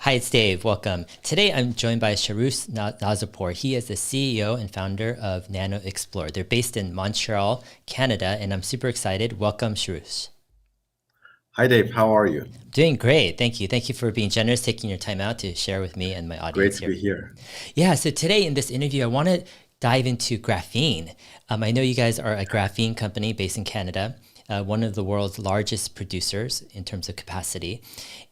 Hi, it's Dave. Welcome. Today, I'm joined by Soroush Nazarpour. He is the CEO and founder of NanoXplore. They're based in Montreal, Canada, and I'm super excited. Welcome, Soroush. Hi Dave, how are you? Doing great. Thank you. Thank you for being generous, taking your time out to share with me and my Great audience to here. be here. Yeah, so today in this interview, I want to dive into graphene. I know you guys are a graphene company based in Canada, one of the world's largest producers in terms of capacity.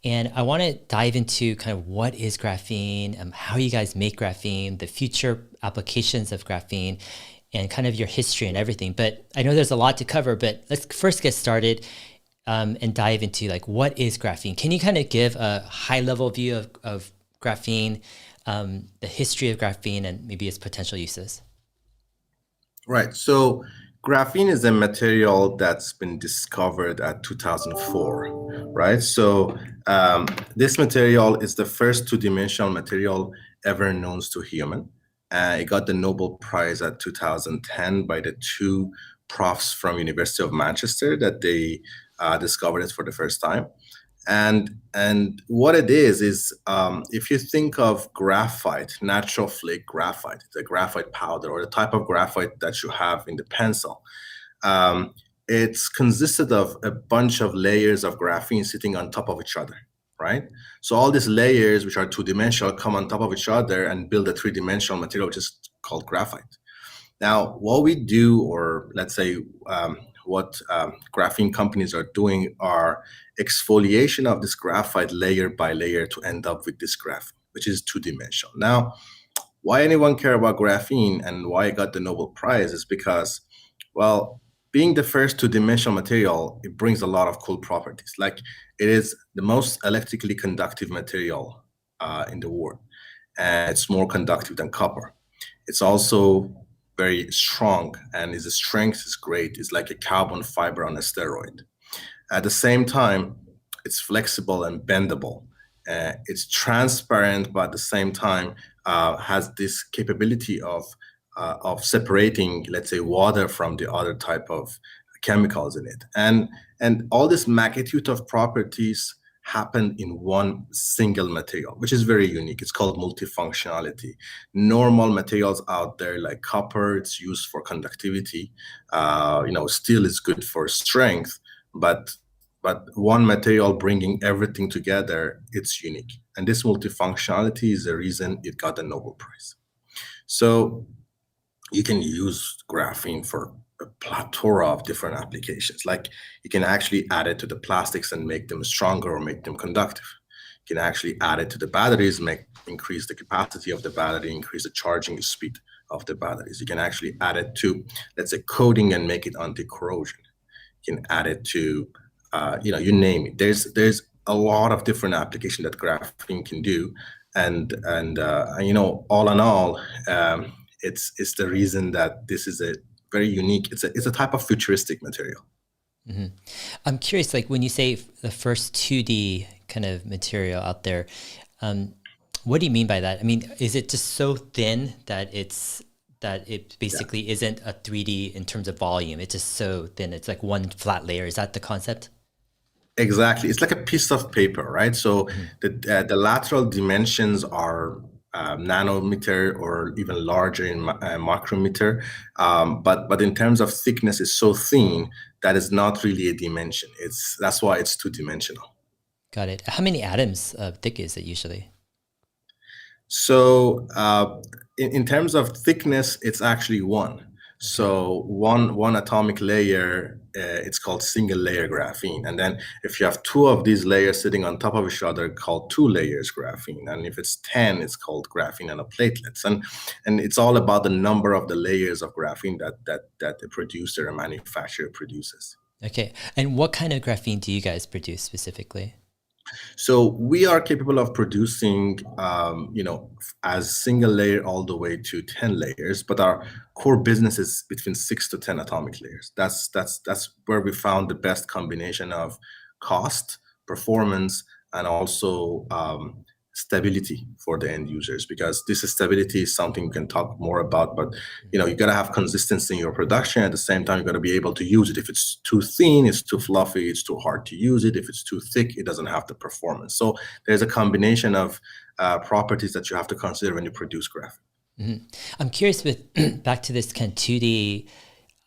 And I want to dive into kind of what is graphene, how you guys make graphene, the future applications of graphene, and kind of your history and everything. But I know there's a lot to cover, but let's first get started and dive into like what is graphene. Can you kind of give a high level view of graphene, the history of graphene, and maybe its potential uses? Right, so graphene is a material that's been discovered at 2004, right? So this material is the first two-dimensional material ever known to human. It got the Nobel Prize at 2010 by the two profs from University of Manchester that they discovered it for the first time. And what it is if you think of graphite, natural flake graphite, the graphite powder or the type of graphite that you have in the pencil, um, it's consisted of a bunch of layers of graphene sitting on top of each other, right? So all these layers, which are two-dimensional, come on top of each other and build a three-dimensional material, which is called graphite. Now, what we do, or let's say what graphene companies are doing, are exfoliation of this graphite layer by layer to end up with this graphene, which is two-dimensional. Now, why anyone care about graphene and why it got the Nobel Prize is because, well, being the first two-dimensional material, it brings a lot of cool properties. Like it is the most electrically conductive material in the world, and it's more conductive than copper. It's also very strong, and its strength is great. It's like a carbon fiber on a steroid. At the same time, it's flexible and bendable. It's transparent, but at the same time, has this capability of separating, let's say, water from the other type of chemicals in it. And all this magnitude of properties happen in one single material, which is very unique. It's called multifunctionality. Normal materials out there like copper, it's used for conductivity. Steel is good for strength, but one material bringing everything together, it's unique. And this multifunctionality is the reason it got the Nobel Prize. So you can use graphene for a plethora of different applications. Like you can actually add it to the plastics and make them stronger or make them conductive. You can actually add it to the batteries, increase the capacity of the battery, increase the charging speed of the batteries. You can actually add it to, let's say, coating and make it anti-corrosion. You can add it to, you name it. There's a lot of different applications that graphene can do, and all in all, it's the reason that this is a very unique. It's a type of futuristic material. Hmm. I'm curious, like when you say the first 2D kind of material out there, um, what do you mean by that? I mean, is it just so thin that it Yeah, basically isn't a 3D in terms of volume? It's just so thin. It's like one flat layer. Is that the concept? exactly. It's like a piece of paper, right? So Hmm. the lateral dimensions are nanometer or even larger in micrometer, but in terms of thickness, it's so thin that it's not really a dimension. That's why it's two-dimensional. Got it. How many atoms thick is it usually? So in terms of thickness, it's actually one. Okay. So one atomic layer, it's called single layer graphene. And then if you have two of these layers sitting on top of each other, called two layers graphene. And if it's 10, it's called graphene nanoplatelets. And it's all about the number of the layers of graphene that the producer or manufacturer produces. Okay. And what kind of graphene do you guys produce specifically? So we are capable of producing, as single layer all the way to 10 layers, but our core business is between 6 to 10 atomic layers. That's where we found the best combination of cost, performance, and also stability for the end users, because this stability is something we can talk more about. But you got to have consistency in your production. At the same time, you got to be able to use it. If it's too thin, it's too fluffy, it's too hard to use it. If it's too thick, it doesn't have the performance. So there's a combination of properties that you have to consider when you produce graphene. Mm-hmm. I'm curious with back to this kind of 2D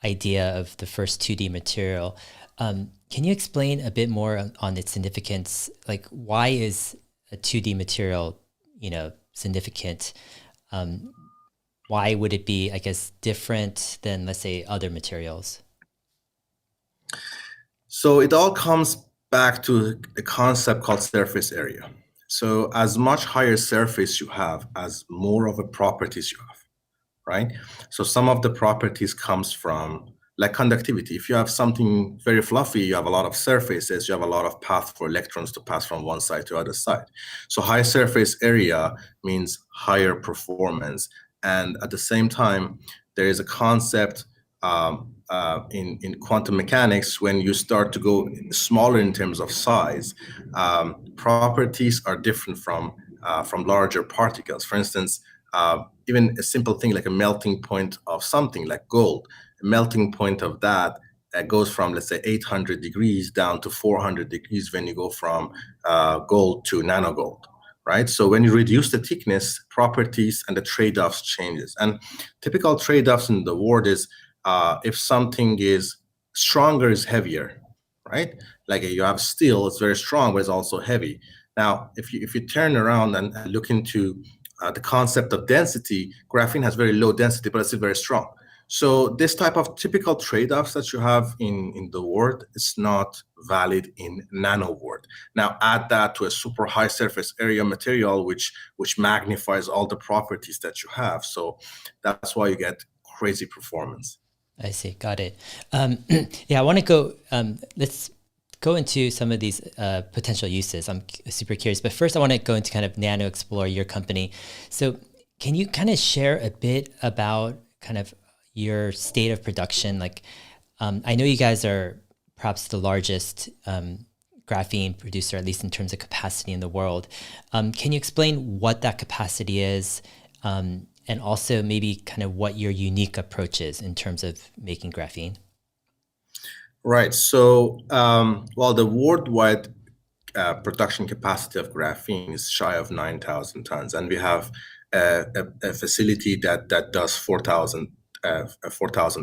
idea of the first 2D material. Can you explain a bit more on its significance? Like, why is a 2D material, significant? Why would it be, I guess, different than, let's say, other materials? So it all comes back to a concept called surface area. So as much higher surface you have, as more of a properties you have, right? So some of the properties comes from, like conductivity. If you have something very fluffy, you have a lot of surfaces, you have a lot of path for electrons to pass from one side to other side. So high surface area means higher performance. And at the same time, there is a concept in quantum mechanics, when you start to go smaller in terms of size, properties are different from larger particles. For instance, even a simple thing like a melting point of something like gold, a melting point of that goes from, let's say, 800 degrees down to 400 degrees when you go from gold to nanogold, right? So when you reduce the thickness, properties and the trade-offs changes. And typical trade-offs in the world is if something is stronger is heavier, right? Like you have steel, it's very strong, but it's also heavy. Now, if you turn around and look into the concept of density, graphene has very low density, but it's still very strong. So this type of typical trade-offs that you have in the world is not valid in nano world. Now add that to a super high surface area material, which magnifies all the properties that you have. So that's why you get crazy performance. I see. Got it. Yeah, I want to go, let's go into some of these potential uses. I'm super curious, but first I want to go into kind of NanoXplore, your company. So can you kind of share a bit about kind of your state of production? Like, I know you guys are perhaps the largest graphene producer, at least in terms of capacity in the world. Can you explain what that capacity is? And also maybe kind of what your unique approach is in terms of making graphene? Right. So, well, the worldwide production capacity of graphene is shy of 9,000 tons, and we have a facility that does 4,000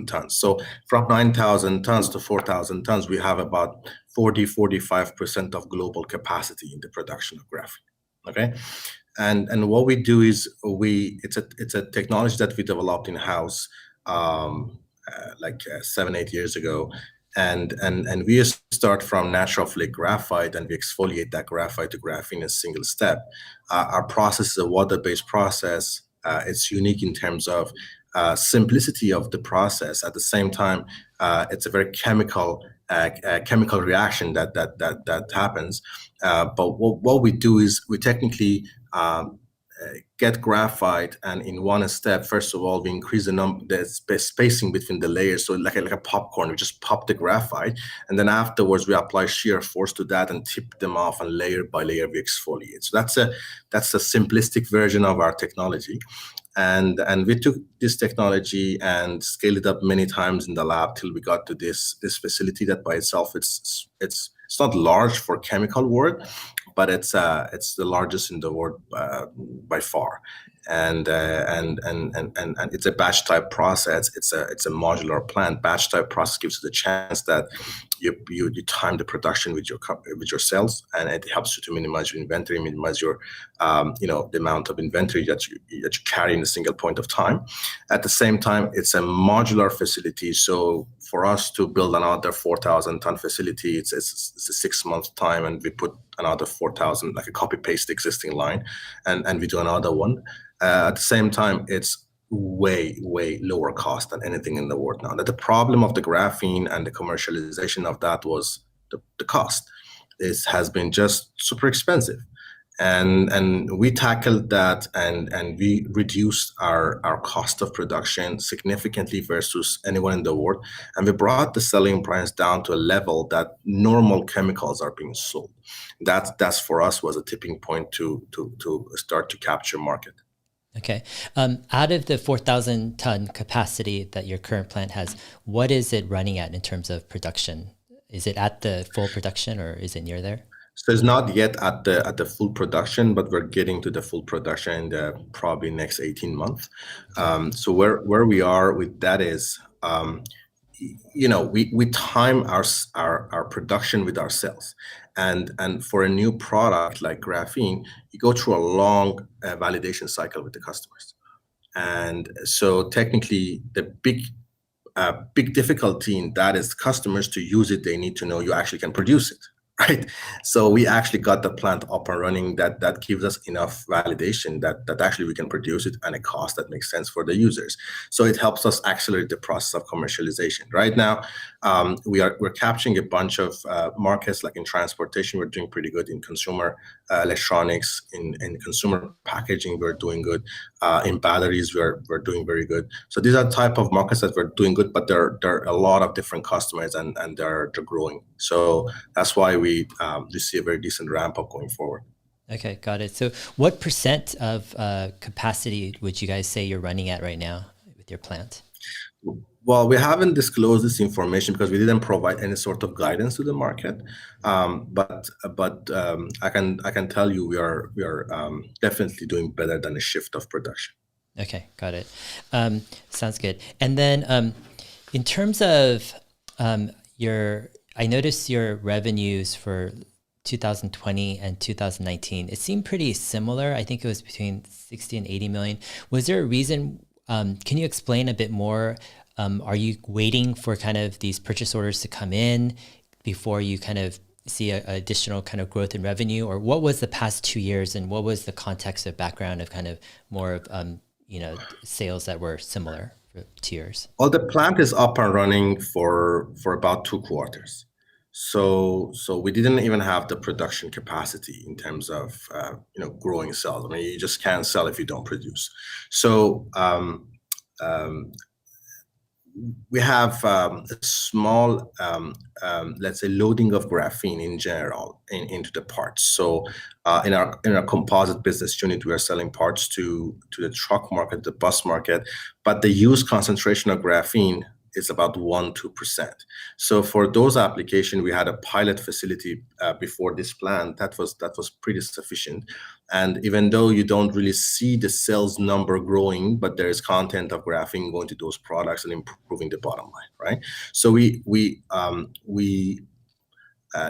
tons. So from 9,000 tons to 4,000 tons, we have about 45% of global capacity in the production of graphene. Okay. And what we do is it's a technology that we developed in house like 7-8 years ago, and we start from natural flake graphite and we exfoliate that graphite to graphene in a single step. Our process is a water-based process. It's unique in terms of simplicity of the process. At the same time, it's a very chemical reaction that happens. But what we do is we technically get graphite, and in one step, first of all, we increase the spacing between the layers. So like a popcorn, we just pop the graphite, and then afterwards we apply shear force to that and tip them off, and layer by layer we exfoliate. So that's a simplistic version of our technology. And we took this technology and scaled it up many times in the lab till we got to this facility that by itself it's not large for chemical world, but it's the largest in the world by far. And it's a batch type process. It's a modular plant. Batch type process gives you the chance that you time the production with your cells, and it helps you to minimize your inventory, minimize your the amount of inventory that you carry in a single point of time. At the same time, it's a modular facility. So for us to build another 4,000 ton facility, it's a 6-month time, and we put another 4,000, like a copy paste existing line, and we do another one. At the same time, it's way lower cost than anything in the world now. That the problem of the graphene and the commercialization of that was the cost. This has been just super expensive. And we tackled that, and we reduced our cost of production significantly versus anyone in the world, and we brought the selling price down to a level that normal chemicals are being sold. That's for us was a tipping point to start to capture market. Okay. Out of the 4,000 ton capacity that your current plant has, what is it running at in terms of production? Is it at the full production or is it near there? So it's not yet at the full production, but we're getting to the full production in the probably next 18 months. Okay. So where we are with that is, we time our production with our sales, and for a new product like graphene, you go through a long validation cycle with the customers, and so technically the big difficulty in that is customers to use it, they need to know you actually can produce it, right? So we actually got the plant up and running. That gives us enough validation that actually we can produce it at a cost that makes sense for the users. So it helps us accelerate the process of commercialization. Right now, we're capturing a bunch of markets, like in transportation, we're doing pretty good. In consumer electronics, in consumer packaging, we're doing good. In batteries, we're doing very good. So these are type of markets that we're doing good, but there are a lot of different customers, and they're growing. So that's why we see a very decent ramp up going forward. Okay, got it. So what percent of capacity would you guys say you're running at right now with your plant? Well, we haven't disclosed this information because we didn't provide any sort of guidance to the market. But I can tell you we are definitely doing better than a shift of production. Okay, got it. Sounds good. And then in terms of I noticed your revenues for 2020 and 2019, it seemed pretty similar. I think it was between 60 and 80 million. Was there a reason? Can you explain a bit more? Are you waiting for kind of these purchase orders to come in before you kind of see a additional kind of growth in revenue? Or what was the past 2 years, and what was the context of background of kind of more of sales that were similar for tiers? Well, the plant is up and running for about 2 quarters. So we didn't even have the production capacity in terms of growing sales. I mean, you just can't sell if you don't produce. So we have a small, let's say, loading of graphene in general into the parts. So in our composite business unit, we are selling parts to the truck market, the bus market, but the use concentration of graphene is about 1-2%. So for those applications, we had a pilot facility before this plant that was pretty sufficient. And even though you don't really see the sales number growing, but there is content of graphene going to those products and improving the bottom line, right? So we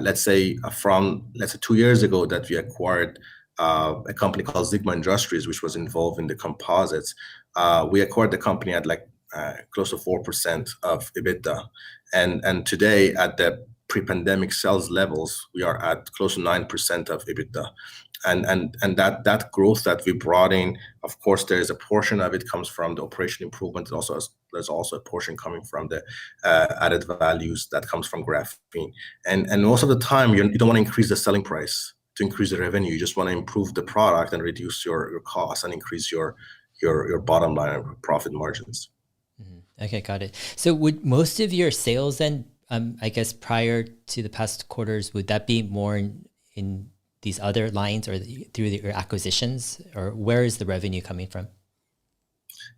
let's say 2 years ago that we acquired a company called Sigma Industries, which was involved in the composites. We acquired the company at close to 4% of EBITDA, and today at the pre-pandemic sales levels, we are at close to 9% of EBITDA. And that growth that we brought in, of course, there is a portion of it comes from the operation improvement. There's also a portion coming from the added values that comes from graphene. And most of the time, you don't want to increase the selling price to increase the revenue. You just want to improve the product and reduce your costs and increase your bottom line and profit margins. Okay, got it. So would most of your sales then, I guess prior to the past quarters, would that be more in these other lines or through your acquisitions, or where is the revenue coming from?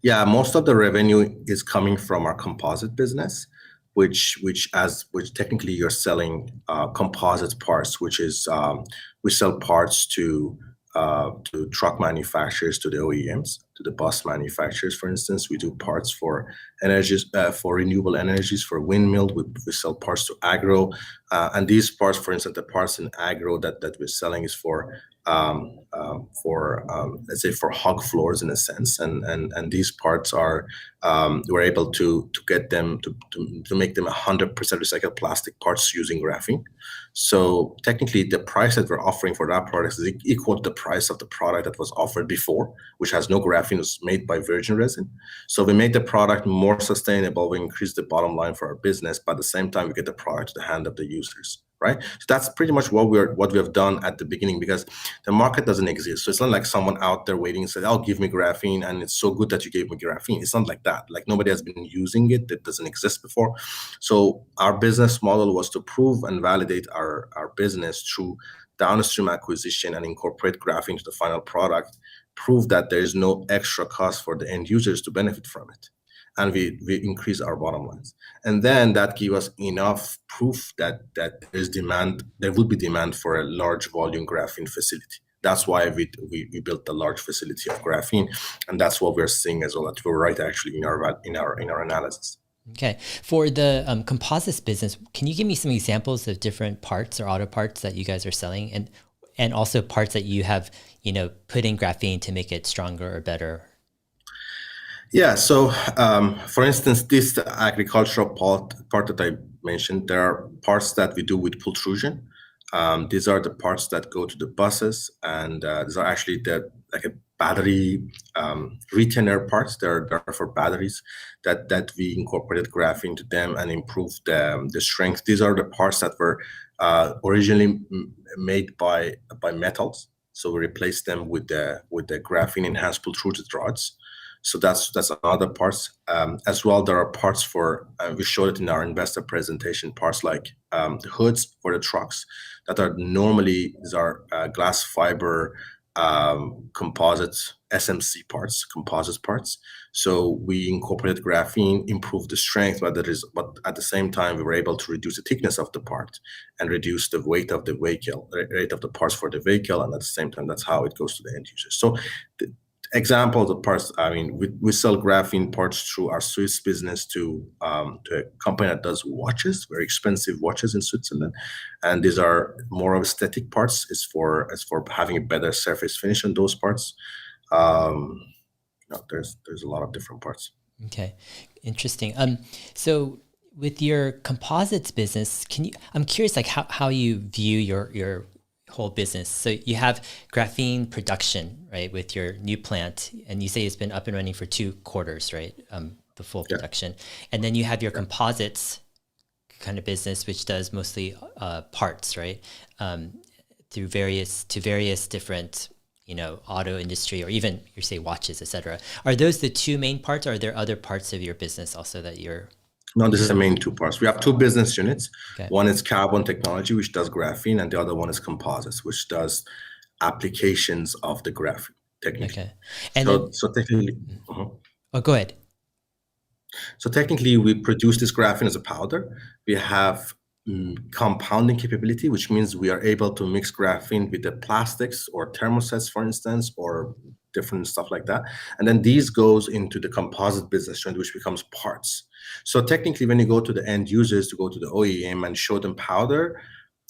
Yeah, most of the revenue is coming from our composite business, which technically you're selling composite parts, which is we sell parts to truck manufacturers, to the OEMs, to the bus manufacturers. For instance, we do parts for energies, for renewable energies, for windmill. We sell parts to agro, and these parts, for instance, the parts in agro that we're selling is for let's say for hog floors in a sense, and these parts are we're able to get them to make them 100% recycled plastic parts using graphene. So technically, the price that we're offering for that product is equal to the price of the product that was offered before, which has no graphene, was made by virgin resin. So we made the product more sustainable. We increase the bottom line for our business, but at the same time, we get the product to the hand of the users. right? So that's pretty much what we have done at the beginning, because the market doesn't exist. So it's not like someone out there waiting and said, "Oh, give me graphene, and it's so good that you gave me graphene." It's not like that. Like, nobody has been using it. That doesn't exist before. So our business model was to prove and validate our business through downstream acquisition and incorporate graphene to the final product, prove that there is no extra cost for the end users to benefit from it, and we increase our bottom lines. And then that give us enough proof that there will be demand for a large volume graphene facility. That's why we built a large facility of graphene, and that's what we're seeing as well. That we're right, actually, in our analysis. Okay. For the composites business, can you give me some examples of different parts or auto parts that you guys are selling, and also parts that you have, put in graphene to make it stronger or better? Yeah. So, for instance, this agricultural part that I mentioned, there are parts that we do with pultrusion. These are the parts that go to the buses, and these are actually like a battery retainer parts. They're for batteries that we incorporated graphene to them and improved the strength. These are the parts that were originally made by metals. So we replaced them with the graphene enhanced pultruded rods. So that's another parts. As well, there are parts for, we showed it in our investor presentation, parts like the hoods for the trucks that are normally, these are glass fiber composites, SMC parts, composite parts. So we incorporated graphene, improved the strength, but at the same time, we were able to reduce the thickness of the part and reduce the weight of the vehicle, rate of the parts for the vehicle, and at the same time, that's how it goes to the end user. So examples of parts, I mean, we sell graphene parts through our Swiss business to a company that does watches, very expensive watches in Switzerland, and these are more of aesthetic parts. It's for having a better surface finish on those parts. There's a lot of different parts. Okay, interesting. So with your composites business, I'm curious, like how you view your whole business. So you have graphene production, right, with your new plant, and you say it's been up and running for 2 quarters, right? The full production. And then you have your composites kind of business, which does mostly parts, right? To various different, auto industry, or even you say watches, etc. Are those the 2 main parts, or are there other parts of your business also that you're? No, this is the main 2 parts. We have 2 business units. Okay. One is carbon technology, which does graphene, and the other one is composites, which does applications of the graphene technically. Okay. And so technically, Oh, go ahead. So technically, we produce this graphene as a powder. We have compounding capability, which means we are able to mix graphene with the plastics or thermosets, for instance, or different stuff like that. And then these goes into the composite business unit, which becomes parts. So technically, when you go to the end users, to go to the OEM and show them powder,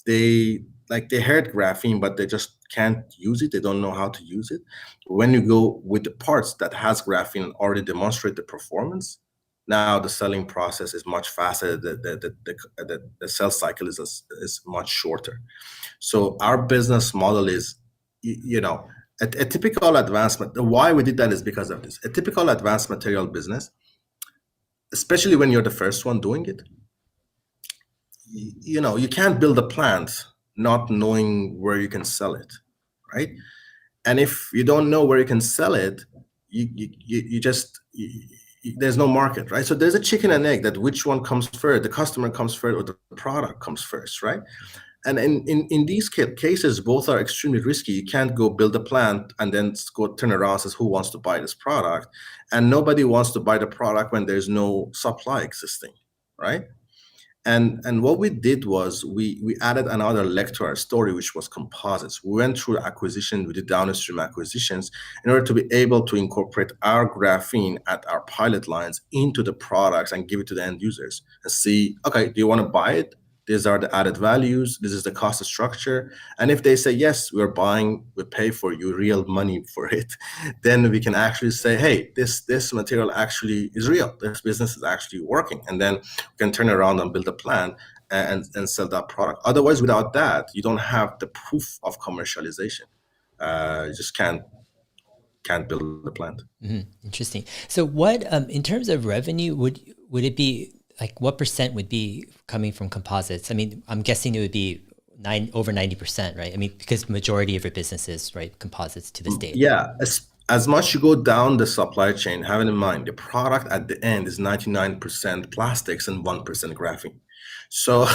they heard graphene, but they just can't use it. They don't know how to use it. When you go with the parts that has graphene and already demonstrate the performance, now the selling process is much faster. The sales cycle is much shorter. So our business model is, a typical advancement. Why we did that is because of this. A typical advanced material business, especially when you're the first one doing it, you can't build a plant not knowing where you can sell it, right? And if you don't know where you can sell it, there's no market, right? So there's a chicken and egg, that which one comes first, the customer comes first or the product comes first, right? And in these cases, both are extremely risky. You can't go build a plant and then go turn around and says, who wants to buy this product? And nobody wants to buy the product when there's no supply existing, right? And what we did was we added another leg to our story, which was composites. We went through acquisition, we did downstream acquisitions in order to be able to incorporate our graphene at our pilot lines into the products and give it to the end users and see, okay, do you want to buy it? These are the added values. This is the cost structure. And if they say, yes, we're buying, we pay for you real money for it, then we can actually say, hey, this material actually is real. This business is actually working. And then we can turn around and build a plan and sell that product. Otherwise, without that, you don't have the proof of commercialization. You just can't build a plant. Interesting. So what, in terms of revenue, would it be like what percent would be coming from composites? I mean, I'm guessing it would be over 90%, right? I mean, because majority of your business is, right, composites to this date. Yeah, as much you go down the supply chain, having in mind the product at the end is 99% plastics and 1% graphene. So,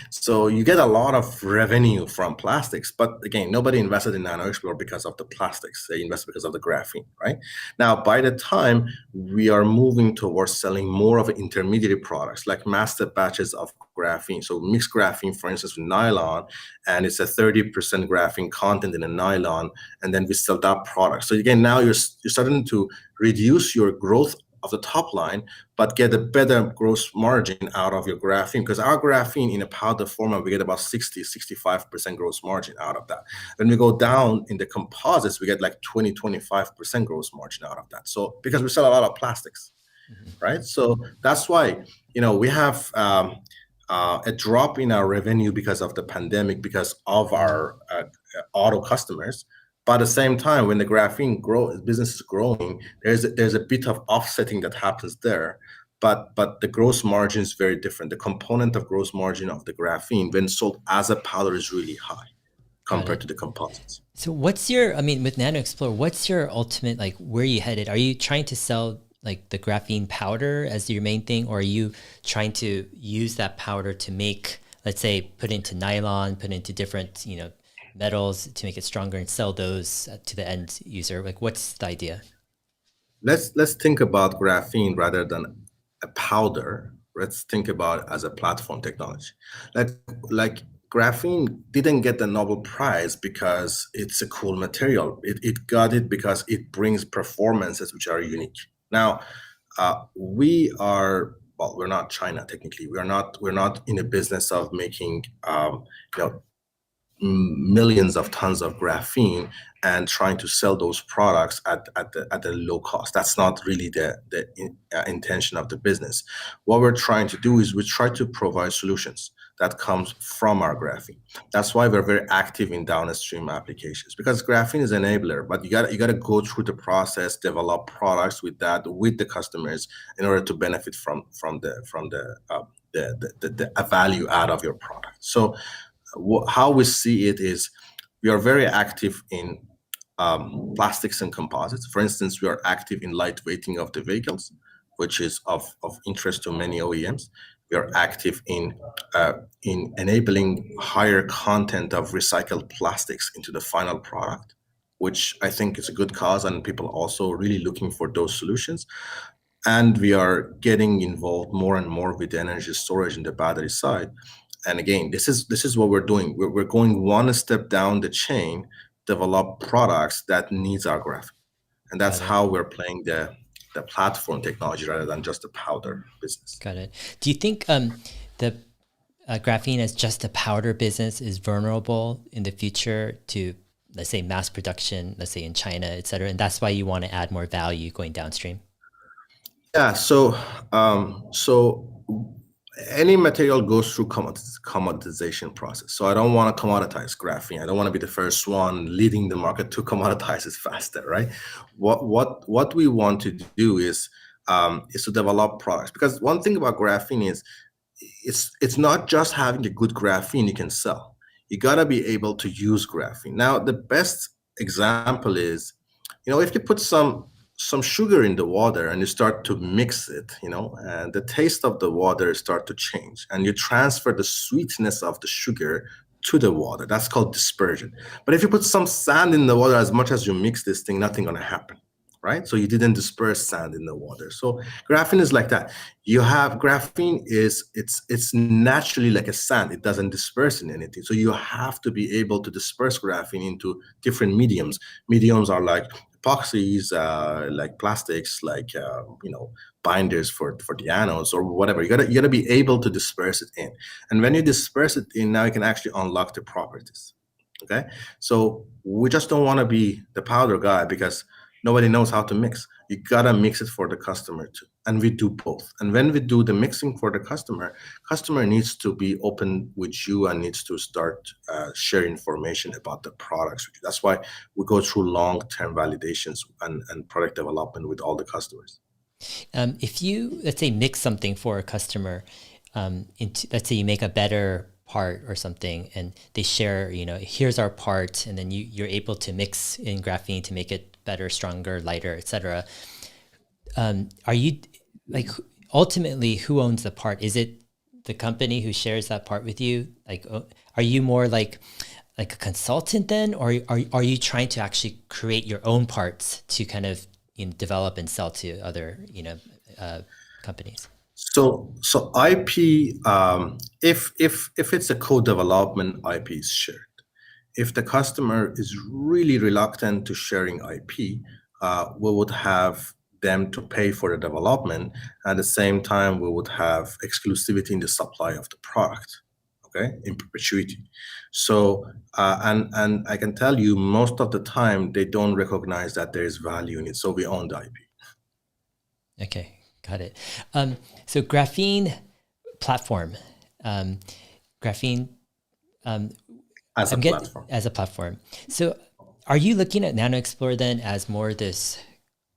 so you get a lot of revenue from plastics, but again, nobody invested in NanoXplore because of the plastics. They invested because of the graphene, right? Now, by the time we are moving towards selling more of intermediate products like master batches of graphene, so mixed graphene, for instance, with nylon, and it's a 30% graphene content in a nylon, and then we sell that product. So again, now you're starting to reduce your growth of the top line, but get a better gross margin out of your graphene, because our graphene in a powder format, we get about 65% gross margin out of that. When we go down in the composites, we get like 25% gross margin out of that. So because we sell a lot of plastics, right? So that's why, we have a drop in our revenue because of the pandemic, because of our auto customers. But at the same time, when the graphene business is growing, there's a bit of offsetting that happens there. But the gross margin is very different. The component of gross margin of the graphene when sold as a powder is really high compared to the composites. So with NanoXplore, what's your ultimate, like, where are you headed? Are you trying to sell like the graphene powder as your main thing, or are you trying to use that powder to make, let's say, put into nylon, put into different, metals to make it stronger and sell those to the end user? Like, what's the idea? Let's think about graphene rather than a powder. Let's think about it as a platform technology. Like graphene didn't get the Nobel Prize because it's a cool material. It got it because it brings performances which are unique. Now, we're not China technically. We're not in the business of making millions of tons of graphene and trying to sell those products at a low cost. That's not really the intention of the business. What we're trying to do is we try to provide solutions that comes from our graphene. That's why we're very active in downstream applications, because graphene is an enabler, but you got to go through the process, develop products with the customers in order to benefit from the value out of your product. So how we see it is we are very active in plastics and composites. For instance, we are active in lightweighting of the vehicles, which is of interest to many OEMs. We are active in enabling higher content of recycled plastics into the final product, which I think is a good cause, and people also really looking for those solutions. And we are getting involved more and more with energy storage in the battery side. And again, this is what we're doing. We're going one step down the chain, develop products that needs our graphene, and that's how we're playing the platform technology rather than just the powder business. Got it. Do you think the graphene as just a powder business is vulnerable in the future to, let's say, mass production, let's say in China, et cetera, and that's why you want to add more value going downstream? Yeah. So any material goes through commoditization process. So I don't want to commoditize graphene. I don't want to be the first one leading the market to commoditize it faster, right? What we want to do is to develop products, because one thing about graphene is it's not just having a good graphene you can sell. You gotta be able to use graphene. Now, the best example is, if you put some sugar in the water and you start to mix it, and the taste of the water start to change, and you transfer the sweetness of the sugar to the water. That's called dispersion. But if you put some sand in the water, as much as you mix this thing, nothing gonna happen, right? So you didn't disperse sand in the water. So graphene is like that. You have graphene it's naturally like a sand. It doesn't disperse in anything. So you have to be able to disperse graphene into different mediums. Mediums are like epoxies, like plastics, like binders for the anodes or whatever. You gotta be able to disperse it in. And when you disperse it in, now you can actually unlock the properties. Okay, so we just don't want to be the powder guy because nobody knows how to mix. You gotta mix it for the customer too, and we do both. And when we do the mixing for the customer needs to be open with you and needs to start sharing information about the products. That's why we go through long-term validations and product development with all the customers. If you, let's say, mix something for a customer, into, let's say you make a better part or something and they share, here's our part, and then you're able to mix in graphene to make it better, stronger, lighter, etc. Are you like, ultimately, who owns the part? Is it the company who shares that part with you? Like, are you more like a consultant then, or are you trying to actually create your own parts to kind of develop and sell to other companies? So IP, if it's a co-development, IP is shared. If the customer is really reluctant to sharing IP, we would have them to pay for the development. At the same time, we would have exclusivity in the supply of the product, okay, in perpetuity. So, and I can tell you, most of the time, they don't recognize that there is value in it. So we own the IP. Okay, got it. So graphene platform, graphene. As a platform. As a platform. So are you looking at NanoXplore then as more this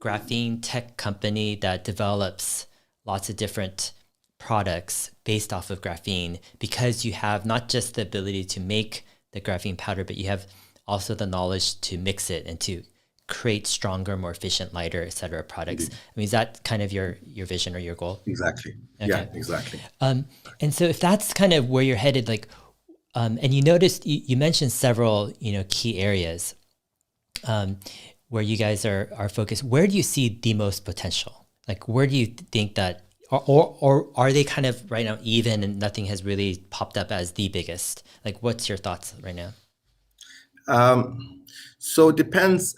graphene tech company that develops lots of different products based off of graphene, because you have not just the ability to make the graphene powder, but you have also the knowledge to mix it and to create stronger, more efficient, lighter, et cetera products? Indeed. I mean, is that kind of your vision or your goal? Exactly. Okay. Yeah, exactly. And so if that's kind of where you're headed, like, and you noticed, you mentioned several, key areas where you guys are focused. Where do you see the most potential? Like, where do you think that, or are they kind of right now even and nothing has really popped up as the biggest? Like, what's your thoughts right now? So it depends.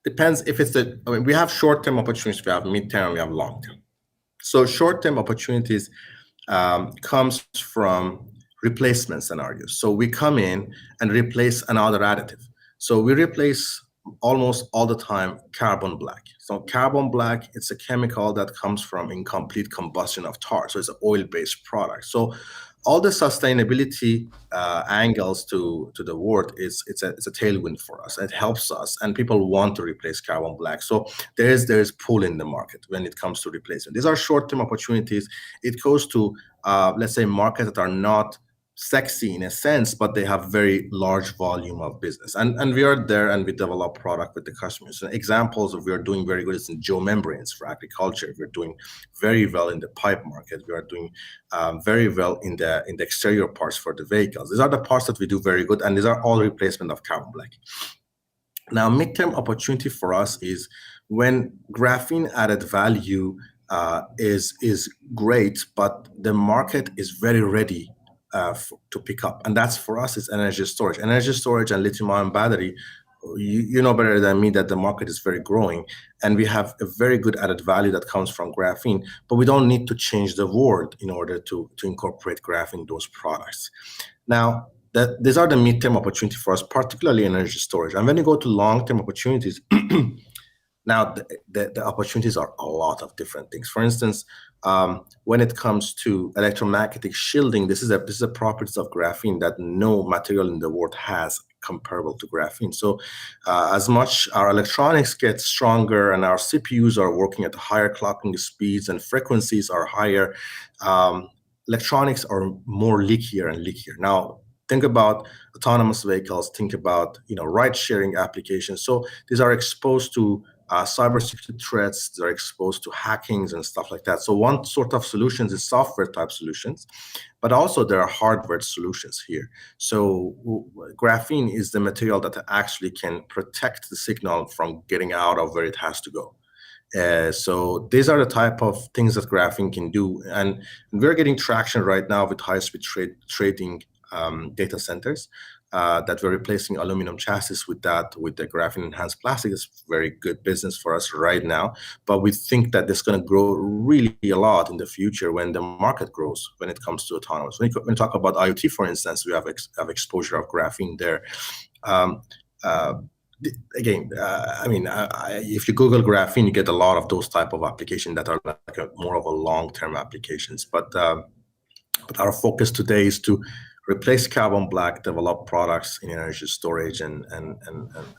Depends if it's we have short-term opportunities, we have mid-term, we have long-term. So short-term opportunities comes from replacement scenarios. So we come in and replace another additive. So we replace almost all the time carbon black. So carbon black, it's a chemical that comes from incomplete combustion of tar. So it's an oil-based product. So all the sustainability angles to the world it's a tailwind for us. It helps us, and people want to replace carbon black. So there is pull in the market when it comes to replacement. These are short-term opportunities. It goes to let's say markets that are not sexy in a sense, but they have very large volume of business. And we are there and we develop product with the customers. And examples of we are doing very good is in geomembranes for agriculture. We're doing very well in the pipe market. We are doing very well in the exterior parts for the vehicles. These are the parts that we do very good, and these are all replacement of carbon black. Now, midterm opportunity for us is when graphene added value is great, but the market is very ready to pick up. And that's for us is energy storage. Energy storage and lithium-ion battery, you know better than me that the market is very growing, and we have a very good added value that comes from graphene, but we don't need to change the world in order to incorporate graphene in those products. Now, these are the midterm opportunity for us, particularly energy storage. And when you go to long-term opportunities, now, the opportunities are a lot of different things. For instance, when it comes to electromagnetic shielding, this is a properties of graphene that no material in the world has comparable to graphene. So as much our electronics get stronger and our CPUs are working at higher clocking speeds and frequencies are higher, electronics are more leakier and leakier. Now, think about autonomous vehicles, think about ride-sharing applications. So these are exposed to cybersecurity threats, they're exposed to hackings and stuff like that. So one sort of solutions is software type solutions, but also there are hardware solutions here. So graphene is the material that actually can protect the signal from getting out of where it has to go. So these are the type of things that graphene can do. And we're getting traction right now with high-speed trading data centers. That we're replacing aluminum chassis with the graphene enhanced plastic. Is very good business for us right now, but we think that this is going to grow really a lot in the future when the market grows when it comes to autonomous. When we talk about IoT, for instance, we have exposure of graphene there. Again, if you Google graphene, you get a lot of those type of applications that are like more of a long-term applications. But our focus today is to replace carbon black, develop products in energy storage, and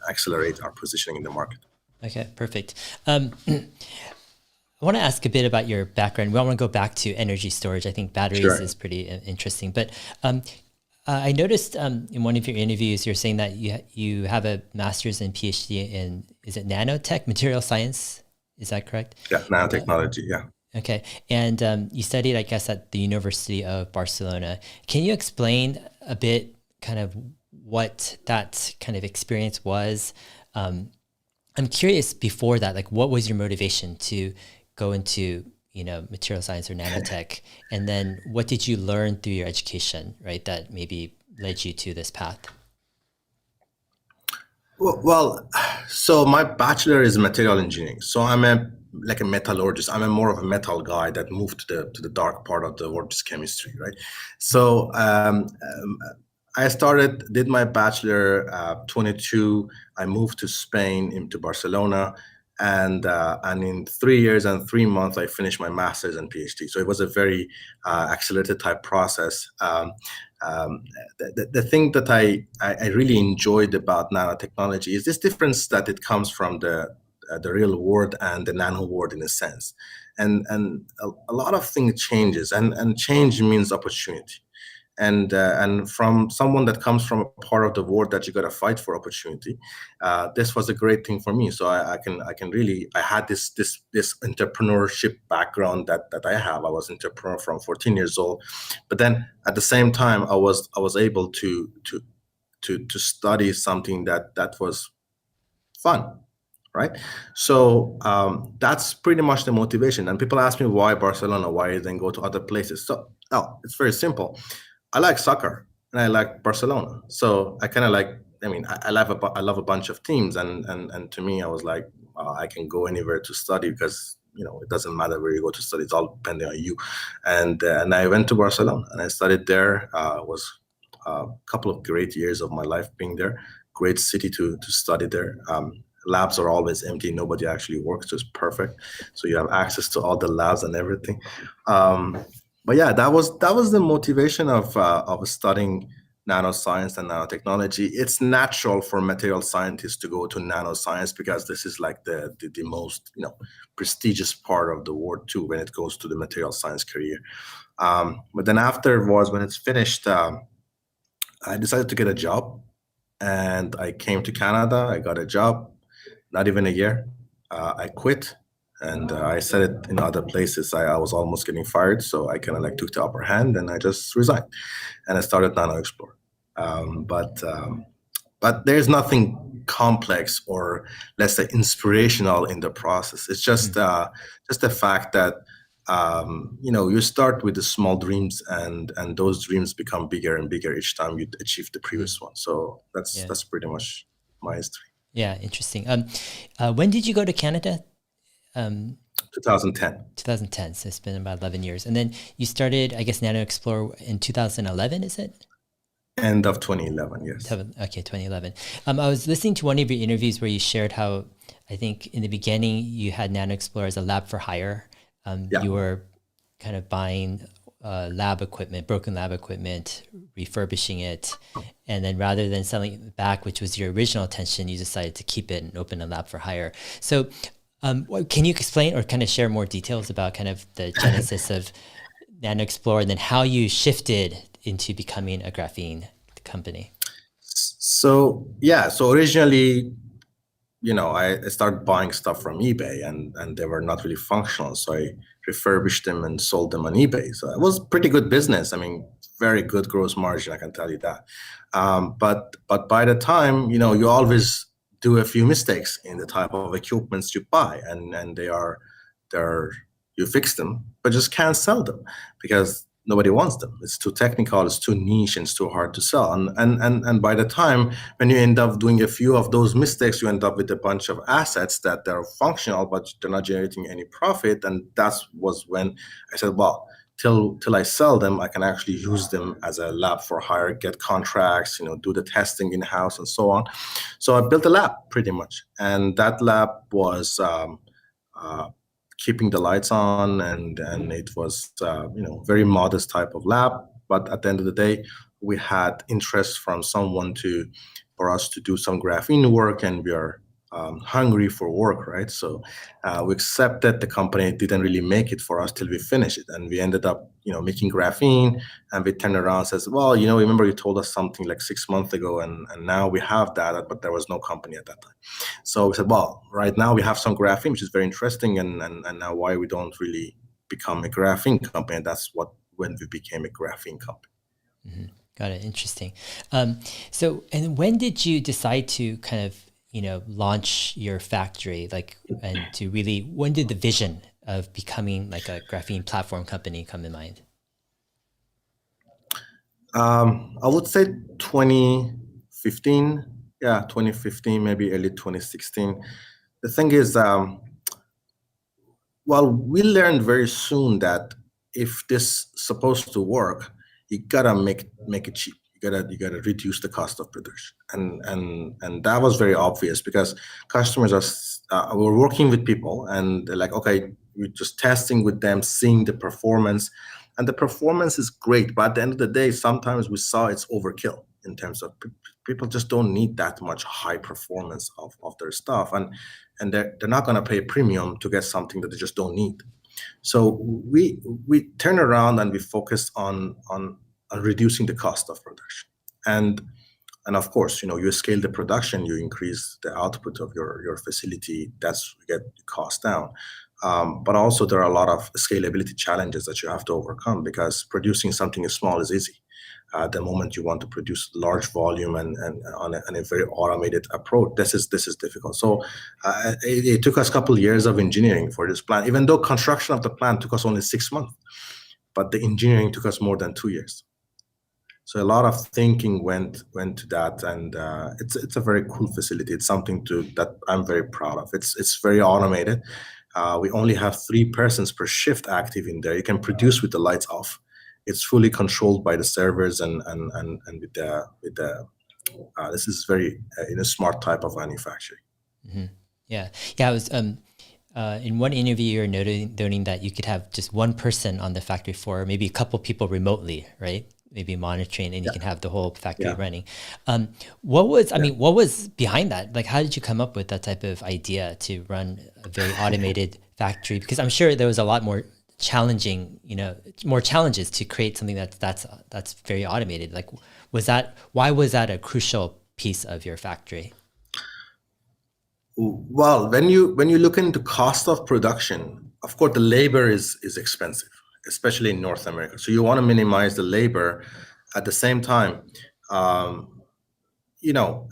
accelerate our positioning in the market. Okay, perfect. want to ask a bit about your background. We want to go back to energy storage. I think batteries Sure. is pretty interesting. But I noticed in one of your interviews, you're saying that you have a master's and PhD in, is it nanotech, material science? Is that correct? Yeah, nanotechnology. Yeah. Okay. And you studied, I guess, at the University of Barcelona. Can you explain a bit kind of what that kind of experience was? I'm curious before that, like what was your motivation to go into, material science or nanotech? And then what did you learn through your education, right, that maybe led you to this path? Well, so my bachelor is material engineering. So I'm a like a metallurgist. I'm a more of a metal guy that moved to the dark part of the world, which is chemistry, right? So I did my bachelor 22. I moved to Spain, into Barcelona, and in 3 years and 3 months, I finished my master's and PhD. So it was a very accelerated type process. Um, the thing that I really enjoyed about nanotechnology is this difference that it comes from the real world and the nano world in a sense, and a lot of things changes, and change means opportunity, and from someone that comes from a part of the world that you got to fight for opportunity, this was a great thing for me. So I can really, I had this entrepreneurship background that I have. I was entrepreneur from 14 years old, but then at the same time I was able to study something that was fun, right? So that's pretty much the motivation. And people ask me why Barcelona, why you then go to other places. So it's very simple. I like soccer and I like Barcelona. So I kind of like, I mean, I love a bunch of teams, and to me, I was like, I can go anywhere to study because it doesn't matter where you go to study; it's all depending on you. And I went to Barcelona and I studied there. Was a couple of great years of my life being there. Great city to study there. Labs are always empty; nobody actually works, so it's perfect. So you have access to all the labs and everything. Um, but yeah, that was the motivation of studying nanoscience and nanotechnology. It's natural for material scientists to go to nanoscience because this is like the most prestigious part of the world too when it goes to the material science career. But then afterwards, when it's finished, I decided to get a job, and I came to Canada. I got a job, not even a year. I quit, and I said it in other places. I was almost getting fired, so I kind of like took the upper hand and I just resigned, and I started NanoXplore. But there's nothing complex or, let's say, inspirational in the process. It's just the fact that you start with the small dreams, and those dreams become bigger and bigger each time you achieve the Mm. previous one. So Yeah. that's pretty much my history. Yeah. Interesting. When did you go to Canada? 2010. 2010. So it's been about 11 years. And then you started, I guess, NanoXplore in 2011, is it? End of 2011, yes. Okay, 2011. I was listening to one of your interviews where you shared how I think in the beginning you had NanoXplore as a lab for hire. Yeah. You were kind of buying lab equipment, broken lab equipment, refurbishing it, and then rather than selling it back, which was your original intention, you decided to keep it and open a lab for hire. So can you explain or kind of share more details about kind of the genesis of NanoXplore and then how you shifted into becoming a graphene company? So yeah, so originally, I started buying stuff from eBay, and they were not really functional. So I refurbished them and sold them on eBay. So it was pretty good business. I mean, very good gross margin, I can tell you that. But by the time, you always do a few mistakes in the type of equipments you buy, and they're you fix them, but just can't sell them because nobody wants them. It's too technical, it's too niche, and it's too hard to sell. And by the time when you end up doing a few of those mistakes, you end up with a bunch of assets that they're functional, but they're not generating any profit. And that was when I said, well, till I sell them, I can actually use them as a lab for hire, get contracts, do the testing in house and so on. So I built a lab pretty much, and that lab was keeping the lights on, and it was very modest type of lab. But at the end of the day, we had interest from someone for us to do some graphene work, and we are hungry for work, right? So we accepted the company didn't really make it for us till we finished it, and we ended up, making graphene. And we turned around and says, well, remember you told us something like 6 months ago, and now we have that, but there was no company at that time. So we said, well, right now we have some graphene, which is very interesting, and now why we don't really become a graphene company? And that's when we became a graphene company. Mm-hmm. Got it. Interesting. So, and when did you decide to kind of, launch your factory, and to really, when did the vision of becoming like a graphene platform company come in mind? I would say 2015. Yeah, 2015, maybe early 2016. The thing is, well, we learned very soon that if this supposed to work, you gotta make it cheap. You gotta reduce the cost of production, and that was very obvious because customers we're working with people, and they're like, okay, we're just testing with them, seeing the performance, and the performance is great. But at the end of the day, sometimes we saw it's overkill in terms of people just don't need that much high performance of their stuff, and they're not going to pay a premium to get something that they just don't need. So we turn around and we focus on reducing the cost of production, and of course, you scale the production, you increase the output of your facility. That's get the cost down. But also there are a lot of scalability challenges that you have to overcome, because producing something small is easy. The moment you want to produce large volume and on a very automated approach, this is difficult. So it took us a couple of years of engineering for this plant, even though construction of the plant took us only 6 months, but the engineering took us more than 2 years. So a lot of thinking went to that, and it's a very cool facility. It's something that I'm very proud of. It's very automated. We only have 3 persons per shift active in there. You can produce with the lights off. It's fully controlled by the servers, and with the this is very in a smart type of manufacturing. Mm-hmm. Yeah. I was in one interview you're noting that you could have just one person on the factory floor, maybe a couple people remotely, right? Maybe monitoring, and you can have the whole factory running. What was behind that? Like, how did you come up with that type of idea to run a very automated factory? Because I'm sure there was a lot more challenging, more challenges to create something that's very automated. Like, why was that a crucial piece of your factory? Well, when you look into cost of production, of course, the labor is expensive, especially in North America. So you want to minimize the labor. At the same time, you know,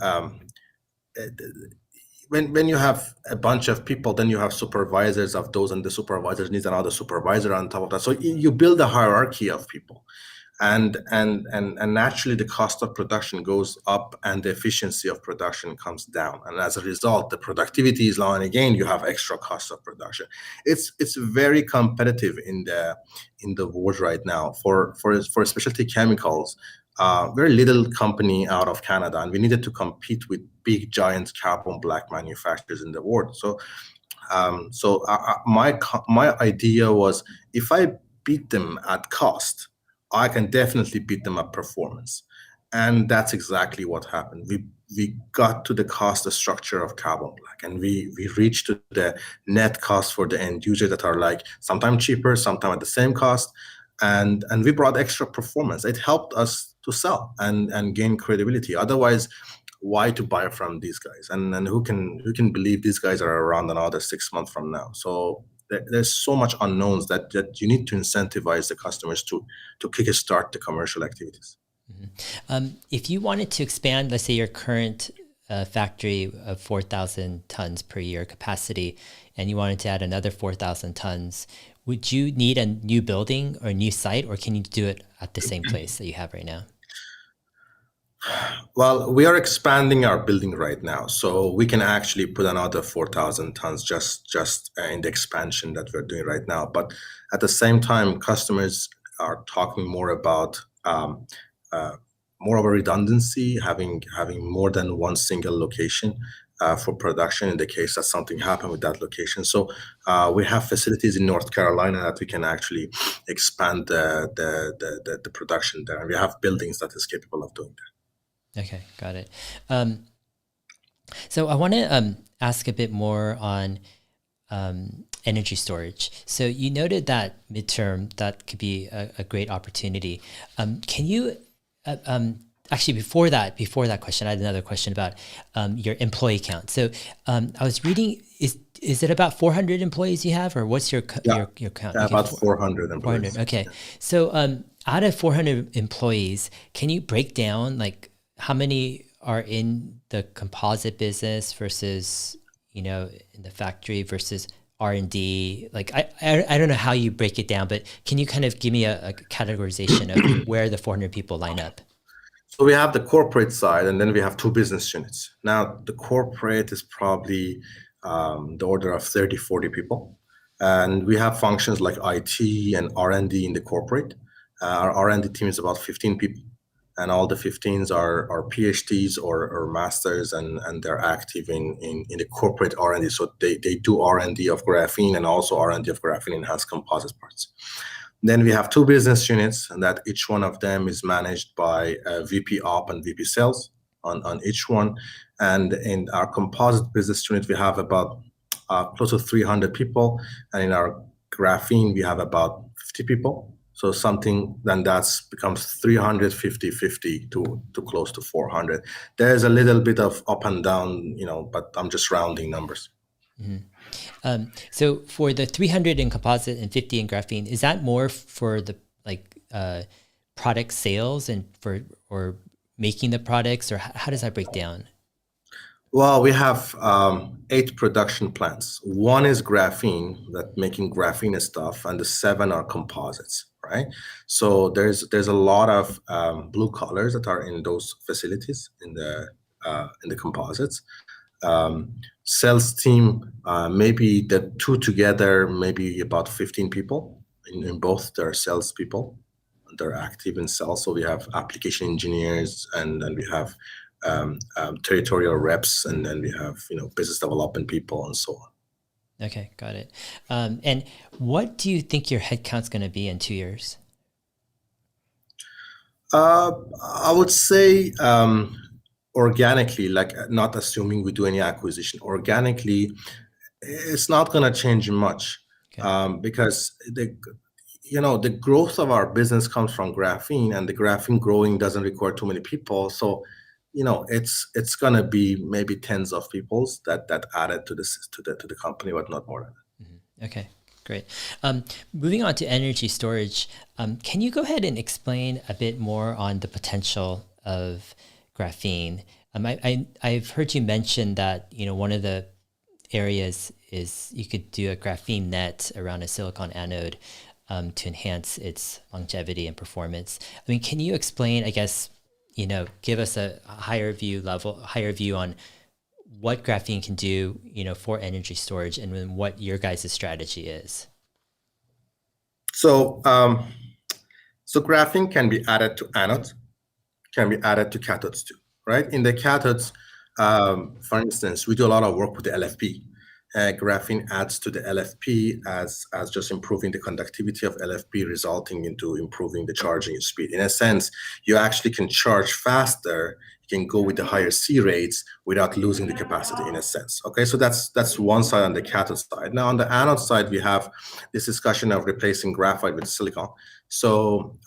when you have a bunch of people, then you have supervisors of those, and the supervisors needs another supervisor on top of that. So you build a hierarchy of people, and naturally the cost of production goes up and the efficiency of production comes down, and as a result the productivity is low, and again you have extra cost of production. It's very competitive in the world right now for specialty chemicals. Very little company out of Canada, and we needed to compete with big giant carbon black manufacturers in the world. So my idea was, if I beat them at cost, I can definitely beat them at performance. And that's exactly what happened. We got to the cost structure of carbon black, and we reached to the net cost for the end user that are like sometimes cheaper, sometimes at the same cost. And we brought extra performance. It helped us to sell and gain credibility. Otherwise, why to buy from these guys? And who can believe these guys are around another 6 months from now? So there's so much unknowns that you need to incentivize the customers to kickstart the commercial activities. Mm-hmm. If you wanted to expand, let's say your current factory of 4,000 tons per year capacity, and you wanted to add another 4,000 tons, would you need a new building or a new site, or can you do it at the same place that you have right now? Well, we are expanding our building right now, so we can actually put another 4,000 tons just in the expansion that we're doing right now. But at the same time, customers are talking more about more of a redundancy, having more than one single location for production in the case that something happened with that location. So we have facilities in North Carolina that we can actually expand the production there, and we have buildings that is capable of doing that. Okay, got it. So I want to ask a bit more on energy storage. So you noted that midterm that could be a great opportunity. Can you actually before that question, I had another question about your employee count. So I was reading, is it about 400 employees you have, or what's your Yeah, your count? yeah, Okay, about 400 400. employees. Okay, so out of 400 employees, can you break down like how many are in the composite business versus in the factory versus R&D? Like I don't know how you break it down, but can you kind of give me a categorization of where the 400 people line up? So we have the corporate side, and then we have two business units. Now, the corporate is probably the order of 30, 40 people. And we have functions like IT and R&D in the corporate. Our R&D team is about 15 people. And all the 15s are PhDs or masters, and they're active in the corporate R&D. So they do R&D of graphene and also R&D of graphene enhanced composite parts. Then we have two business units, and that each one of them is managed by a VP Op and VP Sales on each one. And in our composite business unit, we have about close to 300 people. And in our graphene, we have about 50 people. So something then that's becomes 350, 50 to close to 400. There's a little bit of up and down, but I'm just rounding numbers. So for the 300 in composite and 50 in graphene, is that more for the product sales and or making the products, or how does that break down? Well, we have 8 production plants. One is graphene, that making graphene stuff, and the 7 are composites, right? So there's a lot of blue collars that are in those facilities in the composites. Sales team, maybe the two together, maybe about 15 people in both. There are sales people, they're active in sales. So we have application engineers, and then we have territorial reps, and then we have business development people and so on. Okay, got it. And what do you think your headcount's going to be in 2 years? I would say organically, like not assuming we do any acquisition, organically, it's not going to change much. Okay. Because the growth of our business comes from graphene, and the graphene growing doesn't require too many people. So it's gonna be maybe tens of people that added to the company, but not more than that. Mm-hmm. Okay, great. Moving on to energy storage, can you go ahead and explain a bit more on the potential of graphene? I've heard you mention that one of the areas is you could do a graphene net around a silicon anode to enhance its longevity and performance. I mean, can you explain, I guess, give us a higher view on what graphene can do, for energy storage, and then what your guys' strategy is? So, so graphene can be added to anodes, can be added to cathodes too, right? In the cathodes, for instance, we do a lot of work with the LFP. Graphene adds to the LFP as just improving the conductivity of LFP, resulting into improving the charging speed. In a sense, you actually can charge faster. You can go with the higher C rates without losing the capacity, in a sense. Okay, so that's one side on the cathode side. Now on the anode side, we have this discussion of replacing graphite with silicon. So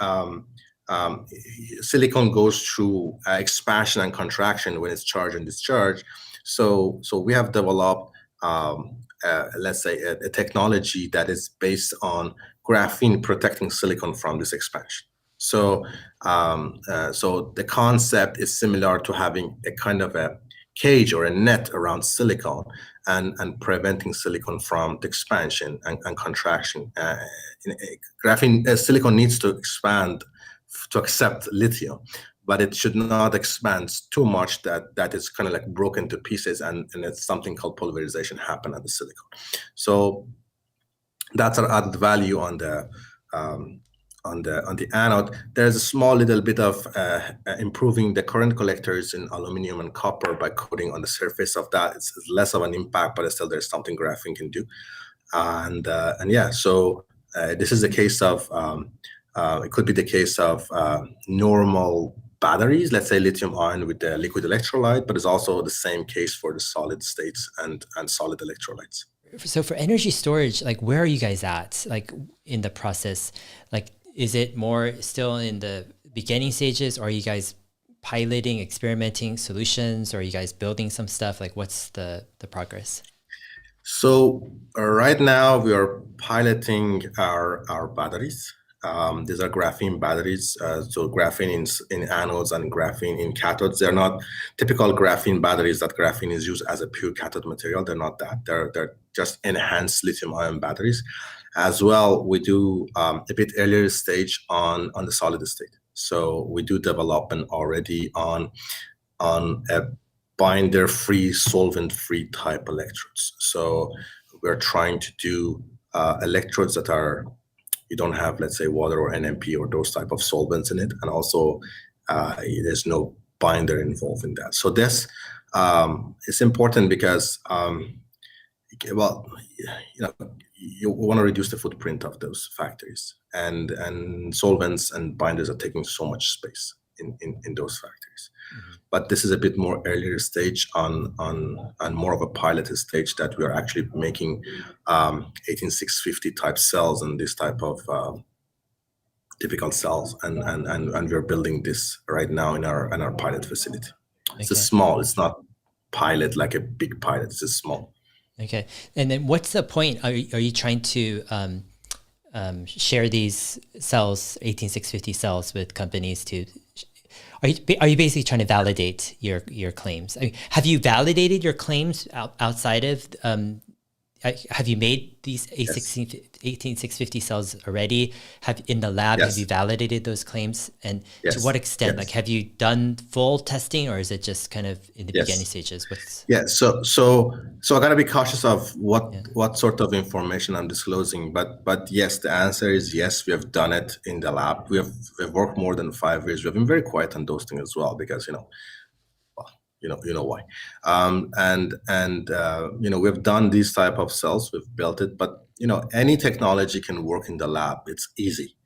silicon goes through expansion and contraction when it's charged and discharged. So we have developed let's say a technology that is based on graphene protecting silicon from this expansion. So so the concept is similar to having a kind of a cage or a net around silicon and preventing silicon from the expansion and contraction. Graphene silicon needs to expand to accept lithium, but it should not expand too much that it's kind of like broken to pieces, and it's something called pulverization happen at the silicon. So that's our added value on the anode. There's a small little bit of improving the current collectors in aluminum and copper by coating on the surface of that. It's less of an impact, but still there's something graphene can do. And yeah, so this is a case of it could be the case of normal batteries, let's say lithium ion with the liquid electrolyte, but it's also the same case for the solid states and solid electrolytes. So for energy storage, like where are you guys at, like in the process? Like, is it more still in the beginning stages, or are you guys piloting, experimenting solutions, or are you guys building some stuff? Like, what's the progress? So right now we are piloting our batteries. These are graphene batteries. So graphene in anodes and graphene in cathodes. They're not typical graphene batteries that graphene is used as a pure cathode material. They're not that. They're just enhanced lithium-ion batteries. As well, we do a bit earlier stage on the solid state. So we do development already on a binder-free, solvent-free type electrodes. So we're trying to do electrodes that are, you don't have, let's say, water or NMP or those type of solvents in it, and also there's no binder involved in that. So this is important because, well, you want to reduce the footprint of those factories, and solvents and binders are taking so much space in those factories. Mm-hmm. But this is a bit more earlier stage on more of a pilot stage that we are actually making 18650 type cells and this type of typical cells, and we're building this right now in our pilot facility. Okay. It's a small, it's not pilot like a big pilot, it's a small. Okay, and then what's the point? Are you trying to share these cells, 18650 cells, with companies to? Are you basically trying to validate your claims? I mean, have you validated your claims outside of? Have you made these 18650 cells already? Have in the lab? Yes. Have you validated those claims? And yes. To what extent? Yes. Like, have you done full testing, or is it just kind of in the beginning stages? So I gotta be cautious of what sort of information I'm disclosing. But yes, the answer is yes. We have done it in the lab. We've worked more than 5 years. We've been very quiet on those things as well, because you know why, we've done these type of cells, we've built it, but any technology can work in the lab. It's easy.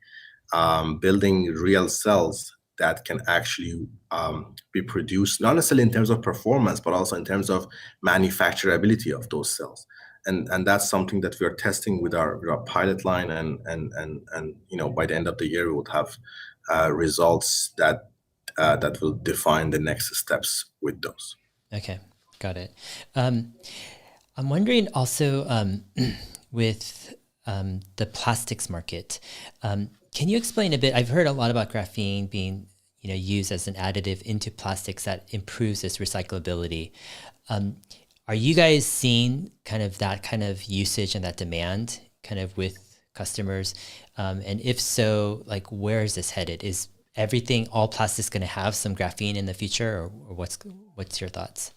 Building real cells that can actually be produced, not necessarily in terms of performance, but also in terms of manufacturability of those cells, and that's something that we are testing with our pilot line, and by the end of the year we would have results that will define the next steps with those. Okay, got it. I'm wondering also with the plastics market, can you explain a bit? I've heard a lot about graphene being used as an additive into plastics that improves its recyclability. Are you guys seeing that kind of usage and that demand kind of with customers? And if so, like, where is this headed? Is all plastics going to have some graphene in the future, or what's your thoughts?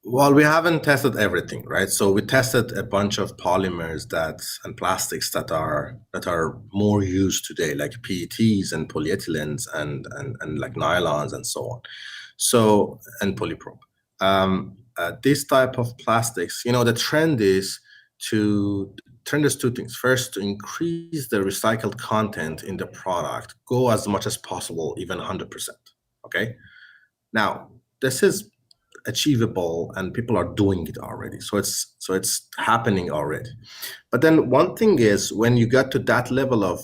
Well, we haven't tested everything, right? So we tested a bunch of polymers and plastics that are more used today, like PETs and polyethylenes and like nylons and so on. So, and polypropylene. This type of plastics, the trend is two things. First, to increase the recycled content in the product, go as much as possible, even 100%. Okay. Now, this is achievable and people are doing it already. So it's happening already. But then one thing is, when you get to that level of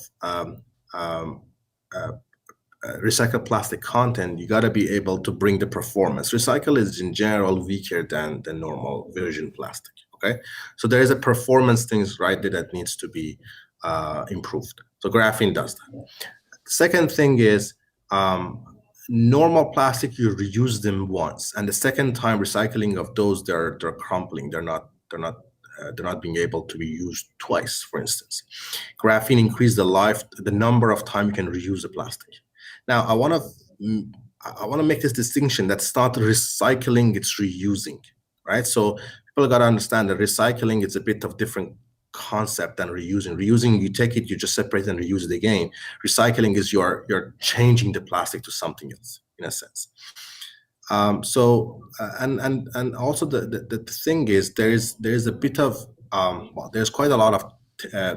recycled plastic content, you got to be able to bring the performance. Recycle is in general weaker than the normal virgin plastic. Okay, so there is a performance things right there that needs to be improved. So graphene does that. Second thing is, normal plastic, you reuse them once, and the second time recycling of those, they're crumbling. They're not being able to be used twice. For instance, graphene increases the number of time you can reuse the plastic. Now, I want to make this distinction. That's not recycling; it's reusing, right? So people got to understand that recycling is a bit of different concept than reusing. Reusing, you take it, you just separate and reuse it again. Recycling is you're changing the plastic to something else, in a sense. And also the thing is, there's a bit of there's quite a lot of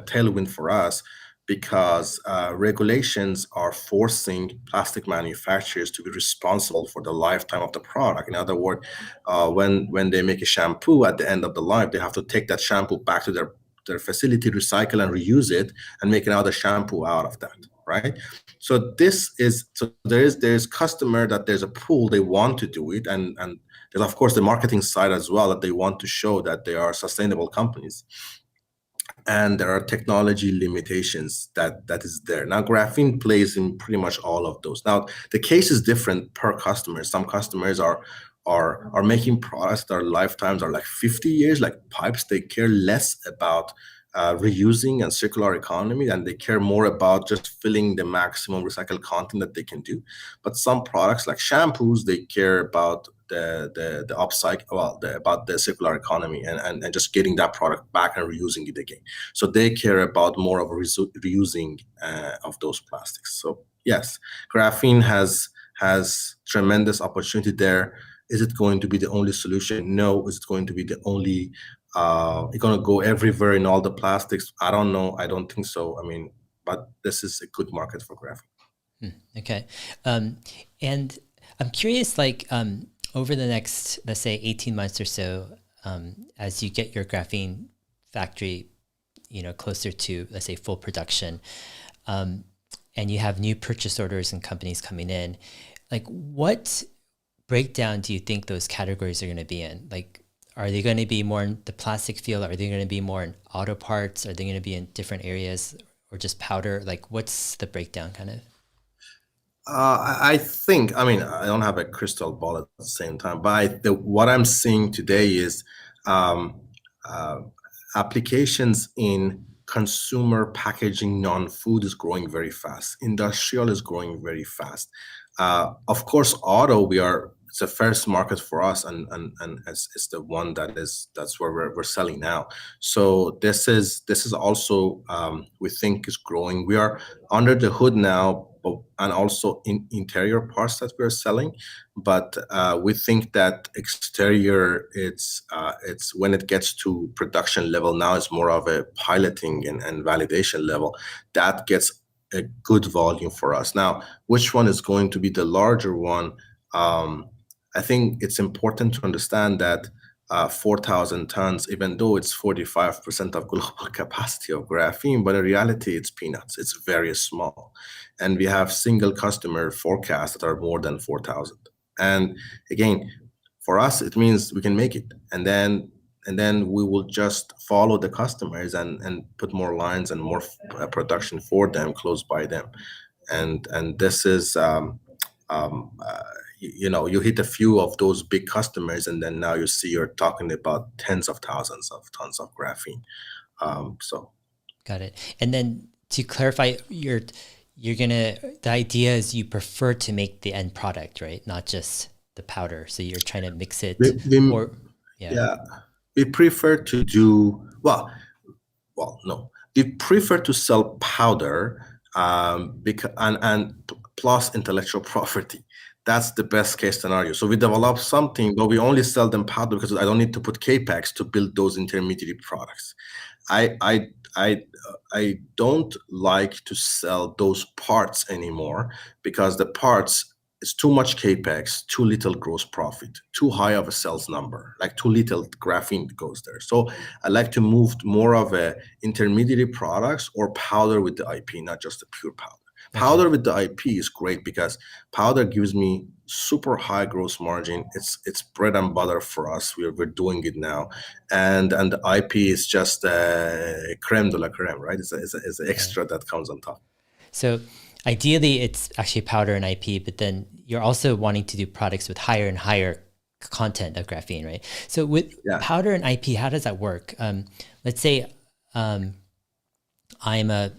tailwind for us because regulations are forcing plastic manufacturers to be responsible for the lifetime of the product. In other words, when they make a shampoo at the end of the life, they have to take that shampoo back to their facility, recycle and reuse it, and make another shampoo out of that, right? So there's customer that there's a pool, they want to do it, and there's of course the marketing side as well, that they want to show that they are sustainable companies. And there are technology limitations that is there. Now, graphene plays in pretty much all of those. Now, the case is different per customer. Some customers are making products that their lifetimes are like 50 years, like pipes. They care less about reusing and circular economy, and they care more about just filling the maximum recycled content that they can do. But some products like shampoos, they care about the upcycle, about the circular economy, and just getting that product back and reusing it again. So they care about more of reusing of those plastics. So yes, graphene has tremendous opportunity there. Is it going to be the only solution? No. Is it going to be the only it's going to go everywhere in all the plastics? I don't know. I don't think so. I mean, but this is a good market for graphene. Okay. And I'm curious, like, over the next, let's say 18 months or so, as you get your graphene factory, closer to, let's say, full production, and you have new purchase orders and companies coming in, like, what breakdown do you think those categories are going to be in? Like, are they going to be more in the plastic field? Are they going to be more in auto parts? Are they going to be in different areas, or just powder? Like, what's the breakdown kind of? I think, I mean, I don't have a crystal ball at the same time, but what I'm seeing today is um, uh, applications in consumer packaging, non-food is growing very fast. Industrial is growing very fast. Of course, auto, it's the first market for us, and it's the one that's where we're selling now. So this is also we think is growing. We are under the hood now, and also in interior parts that we're selling, but we think that exterior, it's when it gets to production level now, it's more of a piloting and validation level that gets a good volume for us. Now, which one is going to be the larger one? I think it's important to understand that 4,000 tons, even though it's 45% of global capacity of graphene, but in reality, it's peanuts. It's very small. And we have single customer forecasts that are more than 4,000. And again, for us, it means we can make it. And then we will just follow the customers and put more lines and more production for them close by them. And this is you hit a few of those big customers, and then now you're talking about tens of thousands of tons of graphene. So Got it. And then to clarify, the idea is you prefer to make the end product, right? Not just the powder. So you're trying to mix it, or yeah, we prefer to do no, we prefer to sell powder because and plus intellectual property. That's the best case scenario. So we develop something, but we only sell them powder because I don't need to put capex to build those intermediate products. I I I I don't like to sell those parts anymore, because the parts is too much capex, too little gross profit, too high of a sales number, like too little graphene goes there. So I like to move more of a intermediate products or powder with the IP, not just the pure powder. Powder with the IP is great because powder gives me super high gross margin. It's bread and butter for us. We're doing it now, and the IP is just creme de la creme, right? It's an extra that comes on top. So ideally, it's actually powder and IP, but then you're also wanting to do products with higher and higher content of graphene, right? So with powder and IP, how does that work? Let's say I'm a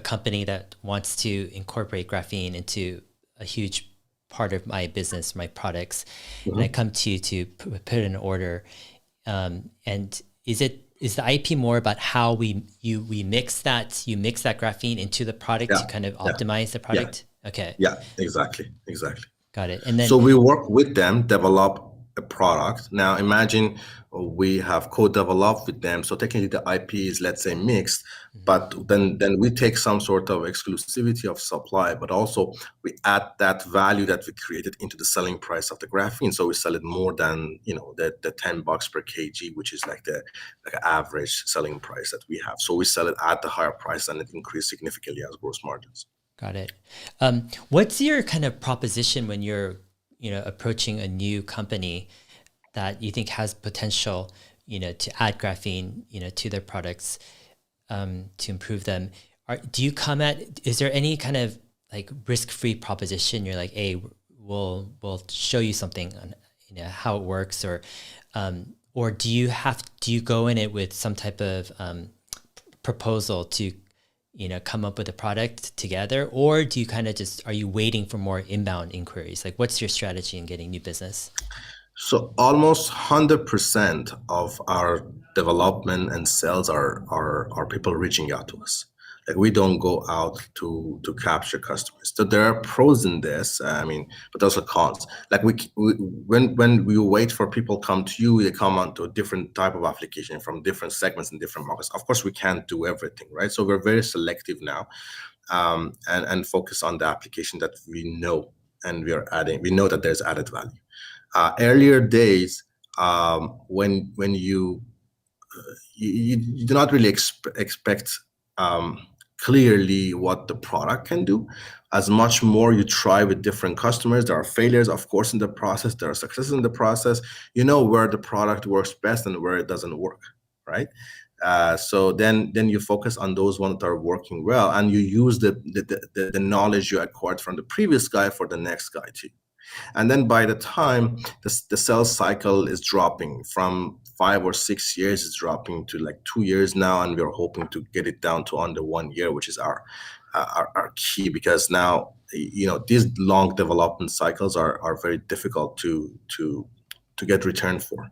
company that wants to incorporate graphene into a huge part of my business, my products, and I come to you to put in an order. And is the IP more about how we mix that graphene into the product to kind of optimize the product? Yeah. Okay. Yeah, exactly. Got it. And then so we work with them, develop a product. Now imagine we have co-developed with them, so technically the IP is, let's say, mixed, but then we take some sort of exclusivity of supply, but also we add that value that we created into the selling price of the graphene. So we sell it more than, the $10 per kg, which is like the average selling price that we have. So we sell it at the higher price, and it increased significantly as gross margins. Got it. What's your kind of proposition when you're, approaching a new company that you think has potential, to add graphene, to their products, to improve them? Is there any kind of like risk-free proposition? You're like, hey, we'll show you something on, how it works, or do you go in it with some type of proposal to come up with a product together, or do you kind of are you waiting for more inbound inquiries? Like, what's your strategy in getting new business? So almost 100% of our development and sales are people reaching out to us. Like, we don't go out to capture customers. So there are pros in this, but also cons. Like, when we wait for people come to you, they come onto a different type of application from different segments and different markets. Of course, we can't do everything, right? So we're very selective now, and focus on the application that we know, and we know that there's added value. Earlier days, when you do not really expect clearly what the product can do. As much more you try with different customers, there are failures, of course, in the process. There are successes in the process. You know where the product works best and where it doesn't work, right? So then you focus on those ones that are working well, and you use the knowledge you acquired from the previous guy for the next guy too. And then by the time the sales cycle is dropping from 5 or 6 years, it's dropping to like 2 years now, and we're hoping to get it down to under 1 year, which is our key, because now these long development cycles are very difficult to get return for,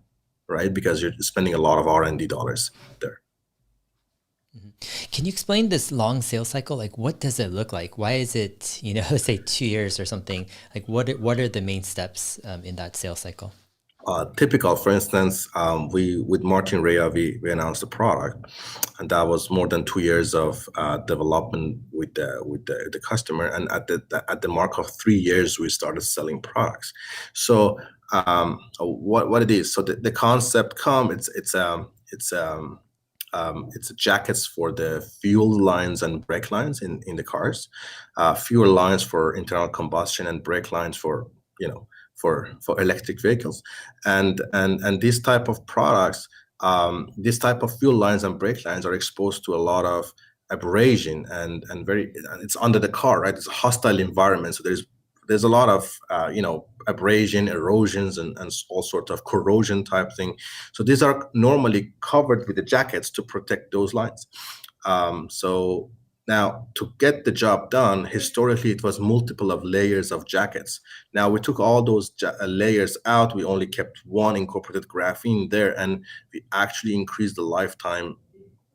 right? Because you're spending a lot of R&D dollars there. Can you explain this long sales cycle? Like, what does it look like? Why is it, let's say 2 years or something? Like, what are the main steps in that sales cycle? Typical, for instance, with Martin Rea, we announced a product, and that was more than 2 years of development with the customer. And at the mark of 3 years, we started selling products. So what it is? So the concept it's jackets for the fuel lines and brake lines in the cars, fuel lines for internal combustion, and brake lines for for electric vehicles, and these type of products, this type of fuel lines and brake lines are exposed to a lot of abrasion, and it's under the car, right? It's a hostile environment, so there's a lot of abrasion, erosions, and all sorts of corrosion type thing. So these are normally covered with the jackets to protect those lines. So now, to get the job done, historically it was multiple of layers of jackets. Now we took all those layers out. We only kept one incorporated graphene there, and we actually increased the lifetime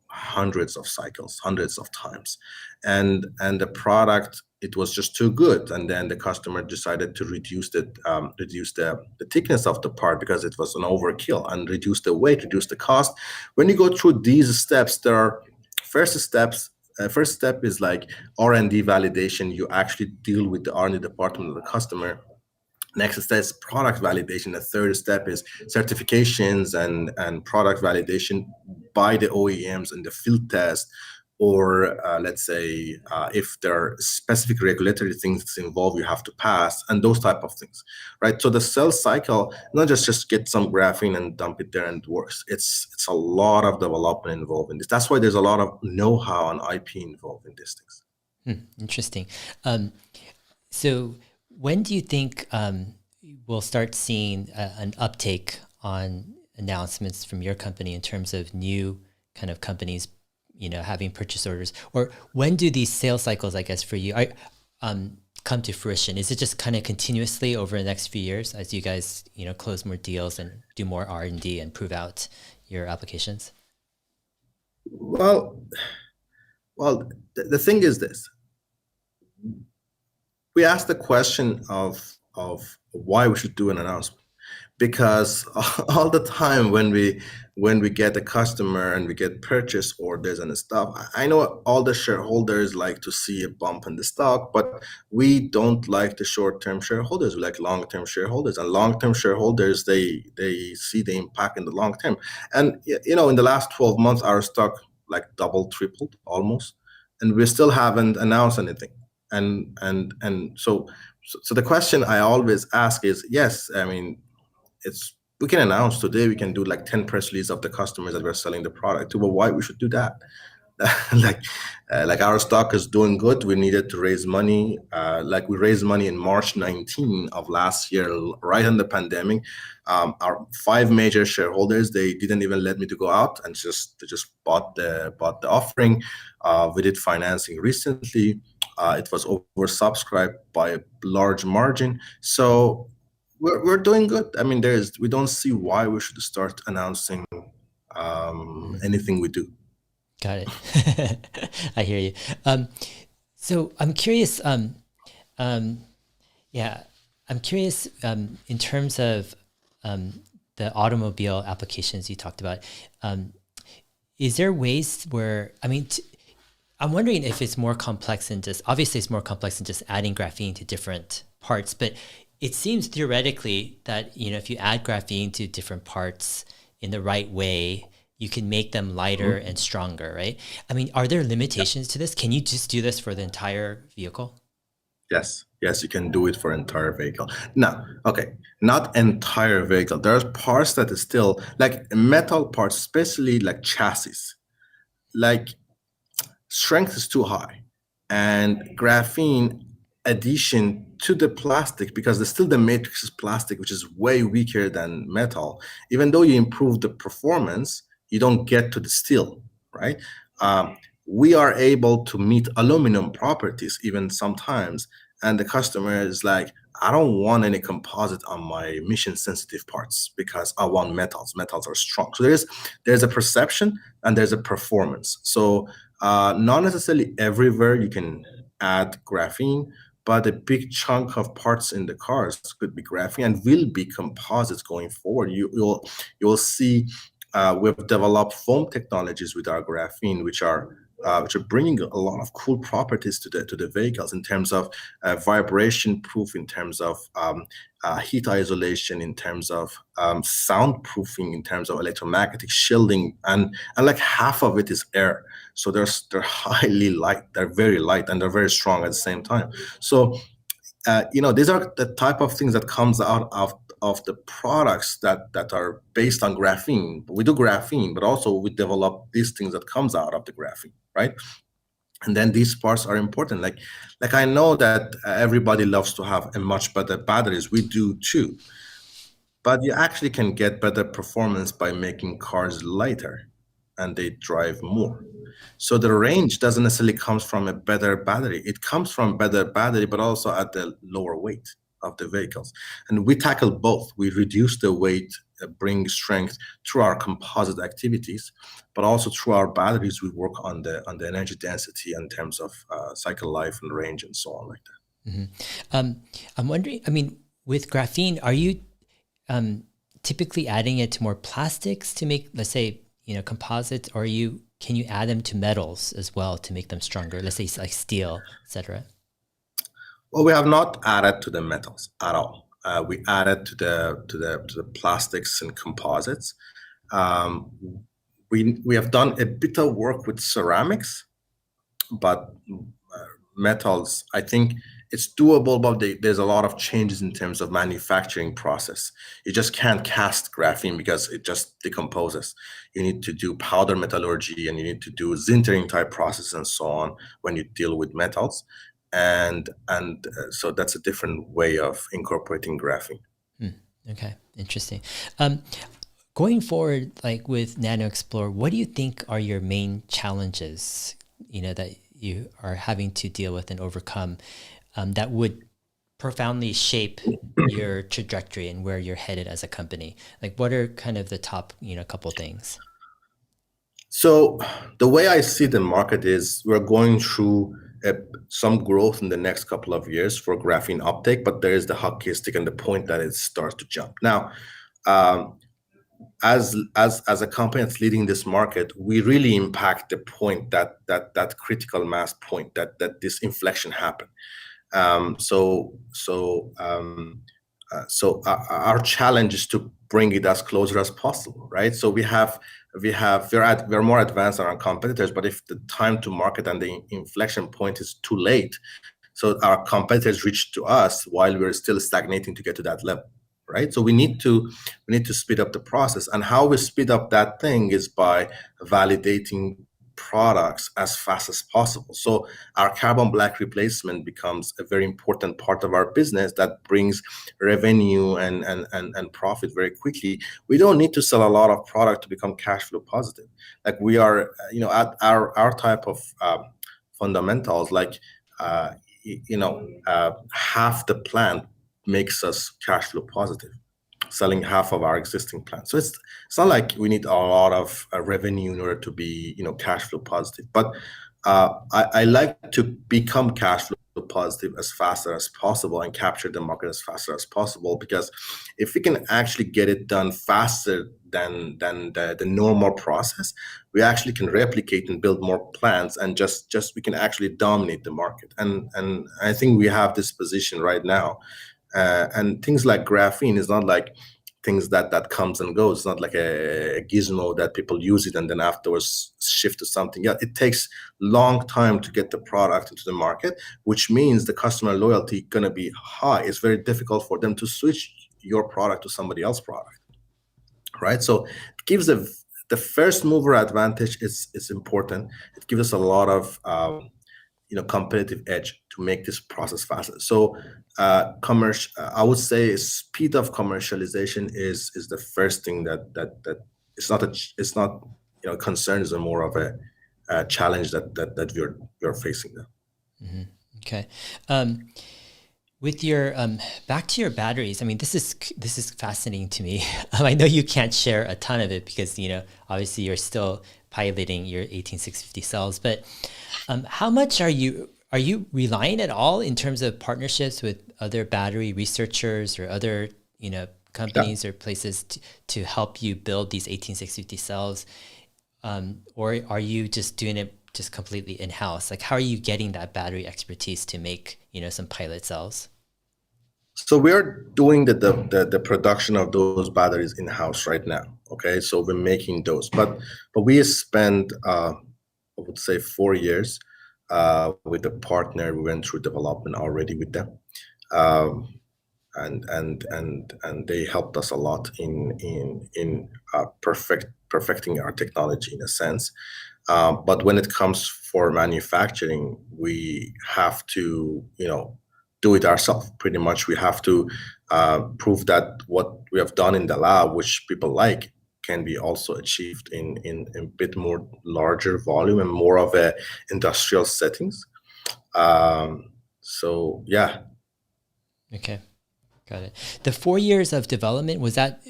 hundreds of cycles, hundreds of times, and the product, it was just too good. And then the customer decided to reduce the thickness of the part, because it was an overkill, and reduce the weight, reduce the cost. When you go through these steps, there are first steps. First step is like R&D validation. You actually deal with the R&D department of the customer. Next step is product validation. The third step is certifications and product validation by the OEMs and the field test, or let's say if there are specific regulatory things involved, you have to pass, and those type of things, right? So the sales cycle, not just get some graphene and dump it there and it works. It's a lot of development involved in this. That's why there's a lot of know-how and IP involved in these things. Interesting. So when do you think we'll start seeing an uptake on announcements from your company in terms of new kind of companies, having purchase orders? Or when do these sales cycles, I guess, for you, come to fruition? Is it just kind of continuously over the next few years as you guys, close more deals and do more R&D and prove out your applications? Well, the thing is this. We asked the question of why we should do an announcement. because all the time when we get a customer and we get purchase orders and stuff, I know all the shareholders like to see a bump in the stock, but we don't like the short-term shareholders. We like long-term shareholders, and long-term shareholders, they see the impact in the long term. And in the last 12 months, our stock like doubled, tripled almost, and we still haven't announced anything. And so the question I always ask is, yes, I mean, we can announce today, we can do like 10 press releases of the customers that we're selling the product to, but why we should do that? like like our stock is doing good. We needed to raise money. Like we raised money in March 19 of last year, right in the pandemic. Our 5 major shareholders, they didn't even let me to go out, and they just bought the offering. We did financing recently. It was oversubscribed by a large margin. So we're doing good. I mean, we don't see why we should start announcing anything we do. Got it. I hear you. So I'm curious. Yeah, I'm curious in terms of the automobile applications you talked about. Is there ways where, I mean, I'm wondering if it's more complex than just, obviously it's more complex than just adding graphene to different parts, but it seems theoretically that, if you add graphene to different parts in the right way, you can make them lighter and stronger, right? I mean, are there limitations to this? Can you just do this for the entire vehicle? Yes, you can do it for entire vehicle. Now, okay, not entire vehicle. There's parts that is still like metal parts, especially like chassis. Like strength is too high, and graphene addition to the plastic, because there's still the matrix is plastic, which is way weaker than metal. Even though you improve the performance, you don't get to the steel, right? We are able to meet aluminum properties even sometimes, and the customer is like, I don't want any composite on my mission sensitive parts because I want metals. Metals are strong. So there's a perception and there's a performance. So not necessarily everywhere you can add graphene, but a big chunk of parts in the cars could be graphene and will be composites going forward. You'll see we've developed foam technologies with our graphene, which are bringing a lot of cool properties to the vehicles in terms of vibration proof, in terms of heat isolation, in terms of soundproofing, in terms of electromagnetic shielding, and like half of it is air. So they're highly light, they're very light, and they're very strong at the same time. So these are the type of things that comes out of the products that are based on graphene. We do graphene, but also we develop these things that comes out of the graphene, right? And then these parts are important. Like I know that everybody loves to have a much better batteries. We do too. But you actually can get better performance by making cars lighter and they drive more. So the range doesn't necessarily comes from a better battery. It comes from better battery, but also at the lower weight of the vehicles. And we tackle both. We reduce the weight, bring strength through our composite activities, but also through our batteries, we work on the energy density in terms of cycle life and range and so on like that. Mm-hmm. I'm wondering, I mean, with graphene, are you typically adding it to more plastics to make, let's say, composites, or can you add them to metals as well to make them stronger? Let's say like steel, etc. Well, we have not added to the metals at all. We added to the plastics and composites. We have done a bit of work with ceramics, but metals, I think it's doable, but there's a lot of changes in terms of manufacturing process. You just can't cast graphene because it just decomposes. You need to do powder metallurgy, and you need to do sintering type process and so on when you deal with metals. And so that's a different way of incorporating graphene. Okay, interesting. Going forward, like with NanoXplore, what do you think are your main challenges, that you are having to deal with and overcome, that would profoundly shape your trajectory and where you're headed as a company? Like, what are kind of the top, couple things? So the way I see the market is we're going through some growth in the next couple of years for graphene uptake, but there is the hockey stick and the point that it starts to jump. Now, um, as a company that's leading this market, we really impact the point that critical mass point that this inflection happened. Our challenge is to bring it as closer as possible, right? So we're more advanced than our competitors, but if the time to market and the inflection point is too late, so our competitors reach to us while we're still stagnating to get to that level, right? So we need to speed up the process, and how we speed up that thing is by validating products as fast as possible. So our carbon black replacement becomes a very important part of our business that brings revenue and profit very quickly. We don't need to sell a lot of product to become cash flow positive. Like we are, at our type of fundamentals, like uh, half the plant makes us cash flow positive, selling half of our existing plant. So it's not like we need a lot of revenue in order to be cash flow positive. But I like to become cash flow positive as fast as possible and capture the market as fast as possible, because if we can actually get it done faster than the normal process, we actually can replicate and build more plants, and just we can actually dominate the market. And I think we have this position right now. And things like graphene is not like things that comes and goes. It's not like a gizmo that people use it and then afterwards shift to something. Yeah, it takes long time to get the product into the market, which means the customer loyalty gonna be high. It's very difficult for them to switch your product to somebody else's product, right? So it gives the first mover advantage is important. It gives us a lot of competitive edge to make this process faster. So I would say speed of commercialization is the first thing that it's not concern, is a more of a challenge that we're facing now. Mm-hmm. Okay. With your back to your batteries, I mean, this is fascinating to me. I know you can't share a ton of it because obviously you're still piloting your 18650 cells, but how much are you relying at all in terms of partnerships with other battery researchers or other companies or places to help you build these 18650 cells, or are you just doing it just completely in-house? Like, how are you getting that battery expertise to make some pilot cells? So we are doing the production of those batteries in-house right now. Okay, so we're making those, but we spend I would say 4 years with a partner. We went through development already with them, and they helped us a lot in perfecting our technology in a sense. But when it comes for manufacturing, we have to do it ourselves. Pretty much, we have to prove that what we have done in the lab, which people like, can be also achieved in a bit more larger volume and more of a industrial settings. So yeah. Okay, got it. The 4 years of development, was that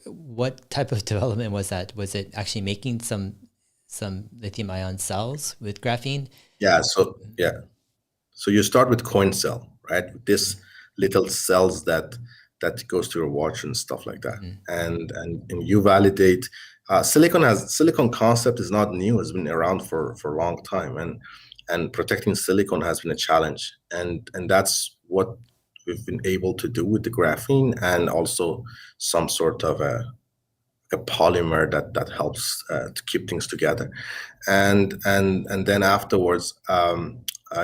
what type of development was that? Was it actually making some lithium ion cells with graphene? Yeah. So you start with coin cell, right? This little cells that goes to your watch and stuff like that, and you validate. Silicon concept is not new; it's been around for a long time, and protecting silicon has been a challenge, and that's what we've been able to do with the graphene, and also some sort of a polymer that helps to keep things together, and then afterwards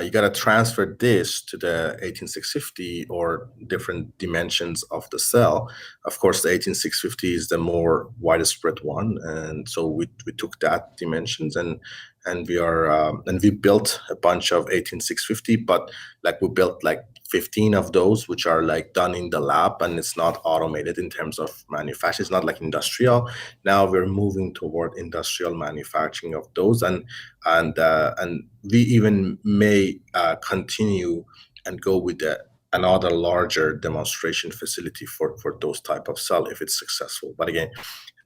you got to transfer this to the 18650 or different dimensions of the cell. Of course, the 18650 is the more widespread one, and so we took that dimensions, and we built a bunch of 18650, but like we built like 15 of those, which are like done in the lab, and it's not automated in terms of manufacturing. It's not like industrial. Now we're moving toward industrial manufacturing of those, and we even may continue and go with another larger demonstration facility for those type of cell if it's successful. But again,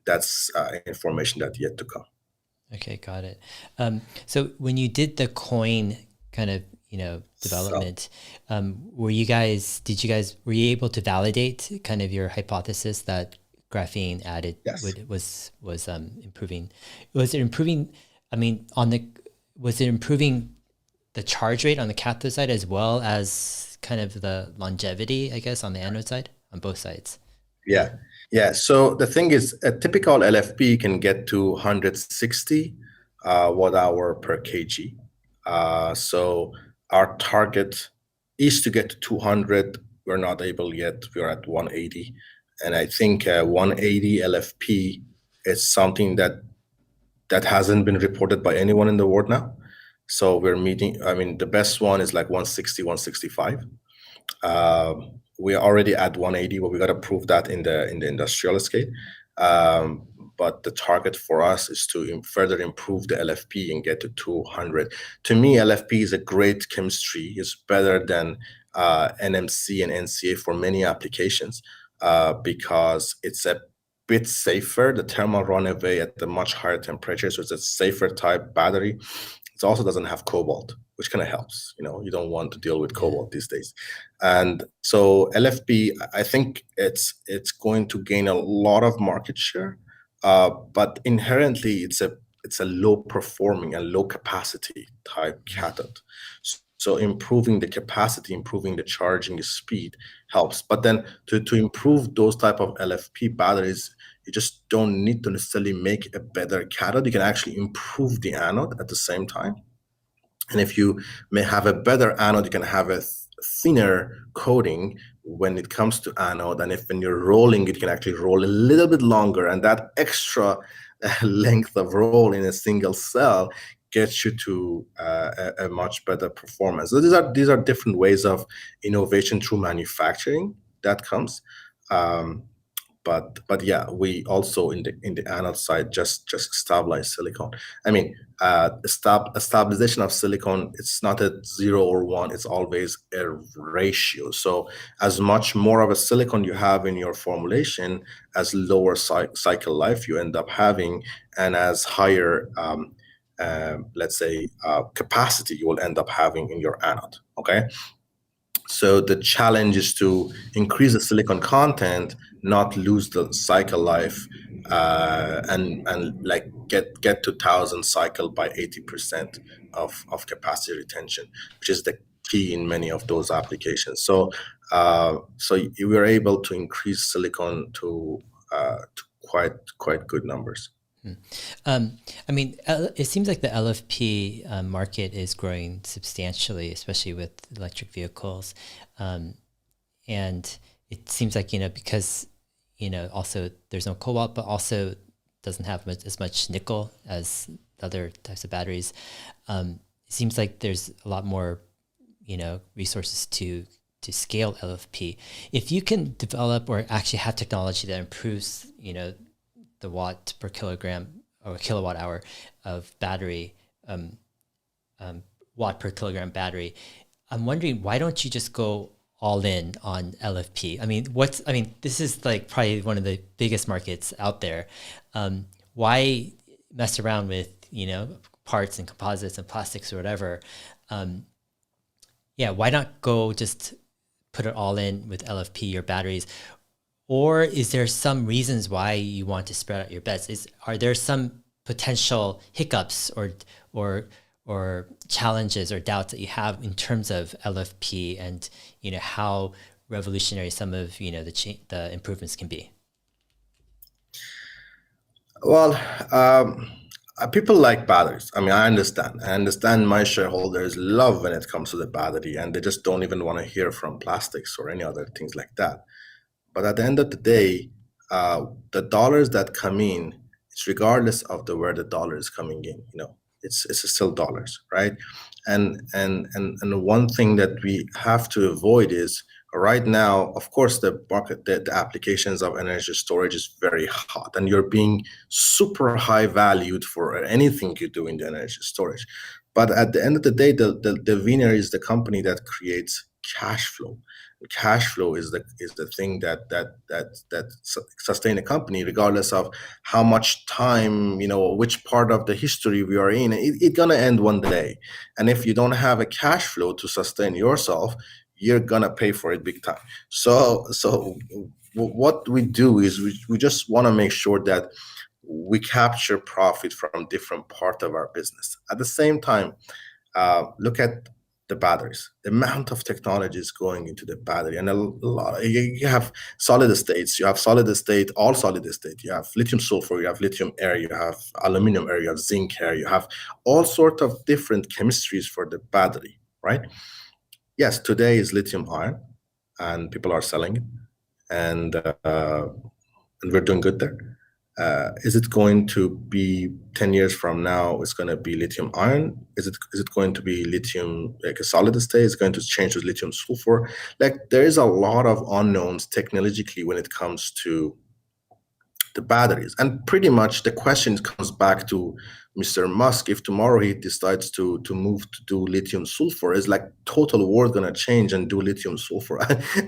that's information that yet to come. Okay, got it. So when you did the coin kind of development, were you able to validate kind of your hypothesis that graphene added Yes. was improving. Was it improving? I mean, was it improving the charge rate on the cathode side as well as kind of the longevity, I guess, on the anode side, on both sides? Yeah. Yeah. So the thing is, a typical LFP can get to 160 watt hour per kg. So our target is to get to 200. We're not able yet. We're at 180. And I think 180 LFP is something that hasn't been reported by anyone in the world now. So we're meeting, I mean, the best one is like 160, 165. We are already at 180, but we got to prove that in the industrial scale. But the target for us is to further improve the LFP and get to 200. To me, LFP is a great chemistry. It's better than NMC and NCA for many applications because it's a bit safer. The thermal runaway at the much higher temperature, so it's a safer type battery. It also doesn't have cobalt, which kind of helps. You don't want to deal with cobalt these days. And so LFP, I think it's going to gain a lot of market share, but inherently it's a low performing and low capacity type cathode. So improving the capacity, improving the charging speed helps. But then to improve those type of LFP batteries, you just don't need to necessarily make a better cathode. You can actually improve the anode at the same time. And if you may have a better anode, you can have a thinner coating when it comes to anode. And if when you're rolling, it can actually roll a little bit longer. And that extra length of roll in a single cell gets you to a much better performance. So these are different ways of innovation through manufacturing that comes. But yeah, we also in the anode side just stabilize silicon. I mean, stabilization of silicon, it's not a 0 or 1, it's always a ratio. So as much more of a silicon you have in your formulation, as lower cycle life you end up having, and as higher let's say capacity you will end up having in your anode. Okay. So the challenge is to increase the silicon content, not lose the cycle life, and like get to 1,000 cycle by 80% of capacity retention, which is the key in many of those applications. So we were able to increase silicon to quite good numbers. I mean, it seems like the LFP market is growing substantially, especially with electric vehicles. And it seems like, because, also there's no cobalt, but also doesn't have as much nickel as other types of batteries. It seems like there's a lot more, resources to scale LFP. If you can develop or actually have technology that improves, the watt per kilogram or kilowatt hour of battery, watt per kilogram battery, I'm wondering, why don't you just go all in on LFP? I mean, this is like probably one of the biggest markets out there. Why mess around with, parts and composites and plastics or whatever? Why not go just put it all in with LFP or batteries? Or is there some reasons why you want to spread out your bets? Are there some potential hiccups or challenges or doubts that you have in terms of LFP and how revolutionary some of the improvements can be? Well, people like batteries. I mean, I understand. My shareholders love when it comes to the battery, and they just don't even want to hear from plastics or any other things like that. But at the end of the day, the dollars that come in, it's regardless of where the dollar is coming in. It's still dollars, right? And one thing that we have to avoid is right now, of course, the market, the applications of energy storage is very hot, and you're being super high valued for anything you do in the energy storage. But at the end of the day, the winner is the company that creates cash flow. Cash flow is the thing that sustain a company, regardless of how much time, which part of the history we are in. It's gonna end one day, and if you don't have a cash flow to sustain yourself, you're gonna pay for it big time. So what we do is we just want to make sure that we capture profit from different part of our business. At the same time, look at the batteries. The amount of technology is going into the battery, and a lot. You have solid states. You have solid state, all solid state. You have lithium sulfur. You have lithium air. You have aluminum air. You have zinc air. You have all sort of different chemistries for the battery, right? Yes, today is lithium ion, and people are selling it, and and we're doing good there. Is it going to be 10 years from now? It's going to be lithium ion? Is it going to be lithium like a solid state? It's going to change to lithium sulfur? Like there is a lot of unknowns technologically when it comes to the batteries. And pretty much the question comes back to Mr. Musk. If tomorrow he decides to move to do lithium sulfur, is like total world gonna change and do lithium sulfur.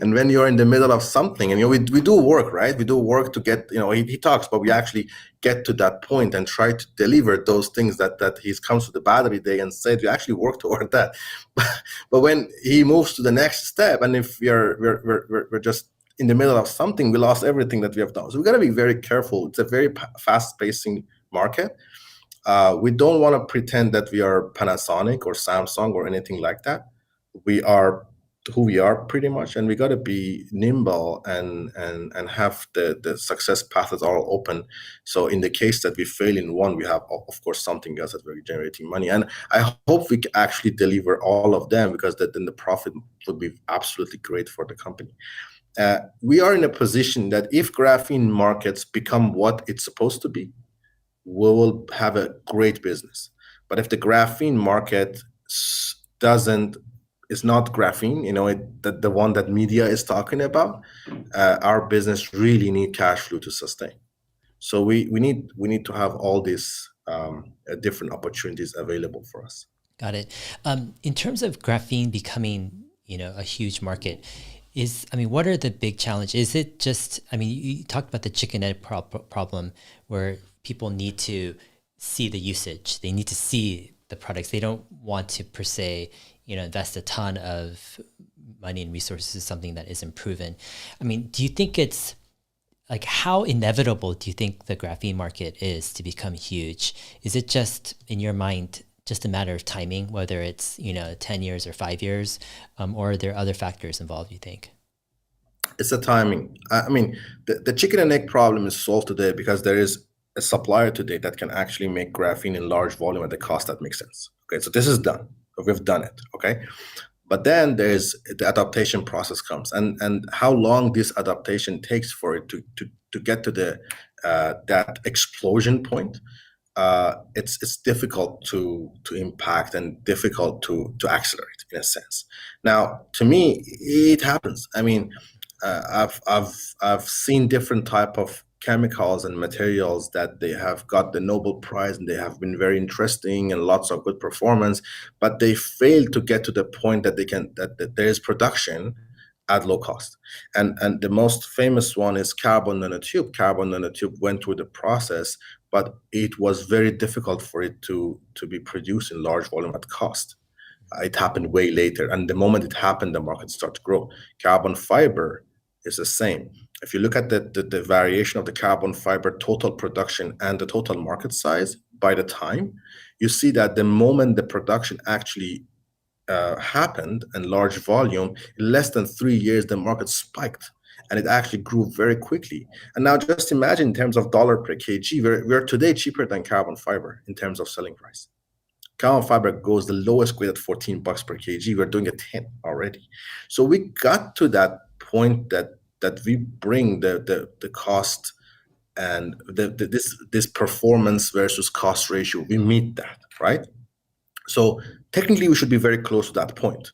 And when you're in the middle of something, and we do work, right? We do work to get, he talks, but we actually get to that point and try to deliver those things that he comes to the battery day and said we actually work toward that. But when he moves to the next step, and if we're just in the middle of something, we lost everything that we have done. So we got to be very careful. It's a very fast-pacing market. We don't want to pretend that we are Panasonic or Samsung or anything like that. We are who we are pretty much, and we got to be nimble and have the success paths all open. So in the case that we fail in one, we have of course something else that we're generating money, and I hope we can actually deliver all of them, because then the profit would be absolutely great for the company. We are in a position that if graphene markets become what it's supposed to be, we will have a great business. But if the graphene market is not graphene, the one that media is talking about, our business really need cash flow to sustain. So we need to have all these different opportunities available for us. Got it. In terms of graphene becoming, a huge market, what are the big challenges? Is it just, you talked about the chicken egg problem where people need to see the usage. They need to see the products. They don't want to per se, invest a ton of money and resources in something that isn't proven. Do you think it's like, how inevitable do you think the graphene market is to become huge? Is it just, in your mind, just a matter of timing, whether it's 10 years or 5 years, or are there other factors involved, you think? It's the timing. The chicken and egg problem is solved today because there is a supplier today that can actually make graphene in large volume at the cost that makes sense. Okay, so this is done. We've done it. Okay, but then there's the adaptation process comes, and how long this adaptation takes for it to get to the that explosion point. It's difficult to impact and difficult to accelerate in a sense. Now, to me, it happens. I've seen different type of chemicals and materials that they have got the Nobel Prize and they have been very interesting and lots of good performance, but they fail to get to the point that that there is production at low cost. And the most famous one is carbon nanotube. Carbon nanotube went through the process, but it was very difficult for it to be produced in large volume at cost. It happened way later. And the moment it happened, the market started to grow. Carbon fiber is the same. If you look at the variation of the carbon fiber total production and the total market size by the time, you see that the moment the production actually happened in large volume, in less than 3 years, the market spiked and it actually grew very quickly. And now just imagine in terms of dollar per kg, we're today cheaper than carbon fiber in terms of selling price. Carbon fiber goes the lowest grade at $14 per kg. We're doing a 10 already. So we got to that point that we bring the cost and this performance versus cost ratio. We meet that, right? So technically, we should be very close to that point,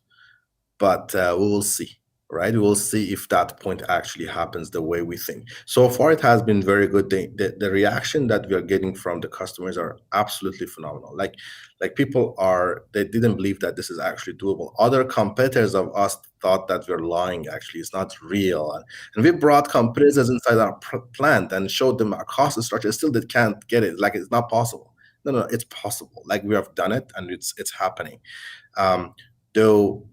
but we will see, right? We will see if that point actually happens the way we think. So far, it has been very good. The reaction that we are getting from the customers are absolutely phenomenal. Like people they didn't believe that this is actually doable. Other competitors of us thought that we're lying. Actually, it's not real. And we brought competitors inside our plant and showed them our cost structure. Still, they can't get it. Like it's not possible. No, it's possible. Like we have done it, and it's happening. Though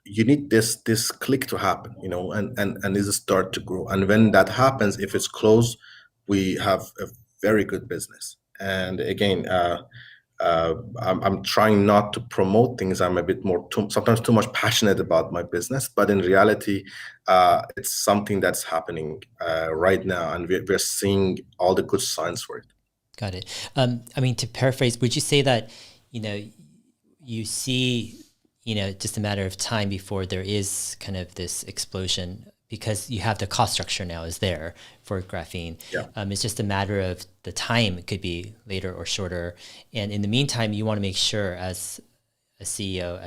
you need this click to happen, and is start to grow. And when that happens, if it's close, we have a very good business. And again, I'm trying not to promote things. I'm a bit more sometimes too much passionate about my business, but in reality, it's something that's happening right now, and we're seeing all the good signs for it. Got it. I mean, to paraphrase, would you say that, you see, just a matter of time before there is kind of this explosion, because you have the cost structure now is there for graphene. Yeah. It's just a matter of the time. It could be later or shorter. And in the meantime, you want to make sure as a CEO,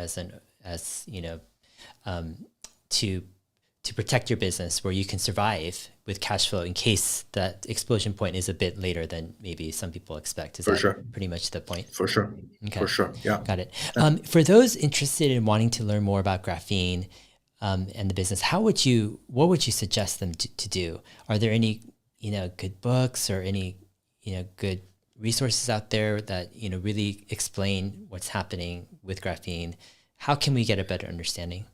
to protect your business where you can survive with cash flow in case that explosion point is a bit later than maybe some people expect. Is For that sure. pretty much the point? For sure. Okay. For sure. Yeah. Got it. For those interested in wanting to learn more about graphene and the business, what would you suggest them to do? Are there any, good books or any, good resources out there that, really explain what's happening with graphene? How can we get a better understanding?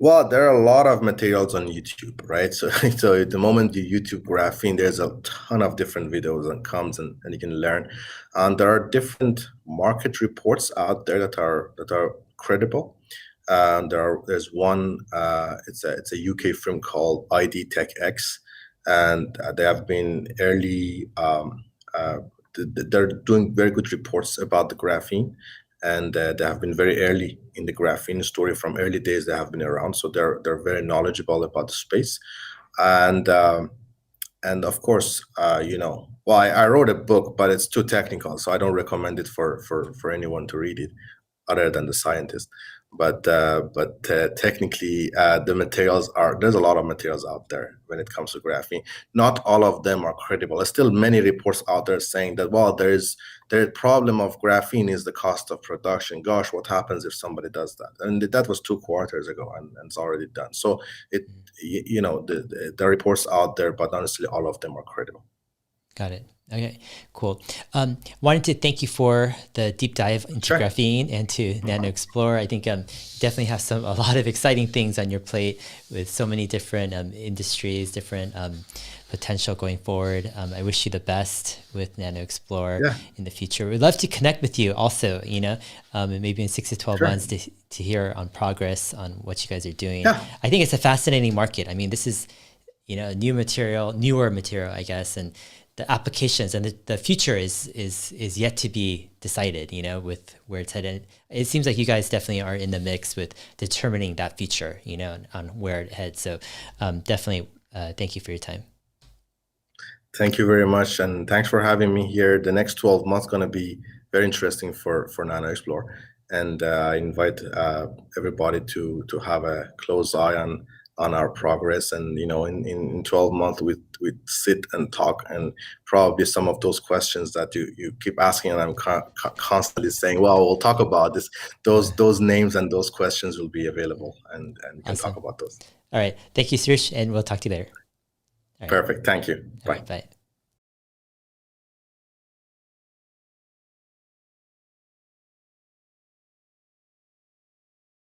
Well, there are a lot of materials on YouTube, right? So, so at the moment you YouTube graphene, there's a ton of different videos and comes and you can learn. And there are different market reports out there that are credible. There's one. It's a UK firm called ID Tech X, and they have been early. They're doing very good reports about the graphene, and they have been very early in the graphene story from early days. They have been around, so they're very knowledgeable about the space, and of course, well, I wrote a book, but it's too technical, so I don't recommend it for anyone to read it, other than the scientist. But technically, there's a lot of materials out there when it comes to graphene. Not all of them are credible. There's still many reports out there saying that, well, the problem of graphene is the cost of production. Gosh, what happens if somebody does that? And that was 2 quarters ago, and it's already done. So the reports out there, but honestly, all of them are credible. Got it. Okay, cool. Wanted to thank you for the deep dive into Sure. graphene and to NanoXplore. I think definitely have a lot of exciting things on your plate with so many different industries, different potential going forward. I wish you the best with NanoXplore in the future. We'd love to connect with you also, maybe in 6 to 12 months to hear on progress on what you guys are doing. Yeah. I think it's a fascinating market. I mean, this is, newer material, I guess, and the applications and the future is yet to be decided, with where it's headed. It seems like you guys definitely are in the mix with determining that future, on where it heads. So definitely thank you for your time. Thank you very much, and thanks for having me here. The next 12 months going to be very interesting for NanoXplore, and I invite everybody to have a close eye on our progress. And in 12 months we sit and talk, and probably some of those questions that you keep asking, and I'm constantly saying, well, we'll talk about this. Those names and those questions will be available, and we can talk about those. All right, thank you, Soroush, and we'll talk to you later. Perfect. Thank you. Bye. Bye.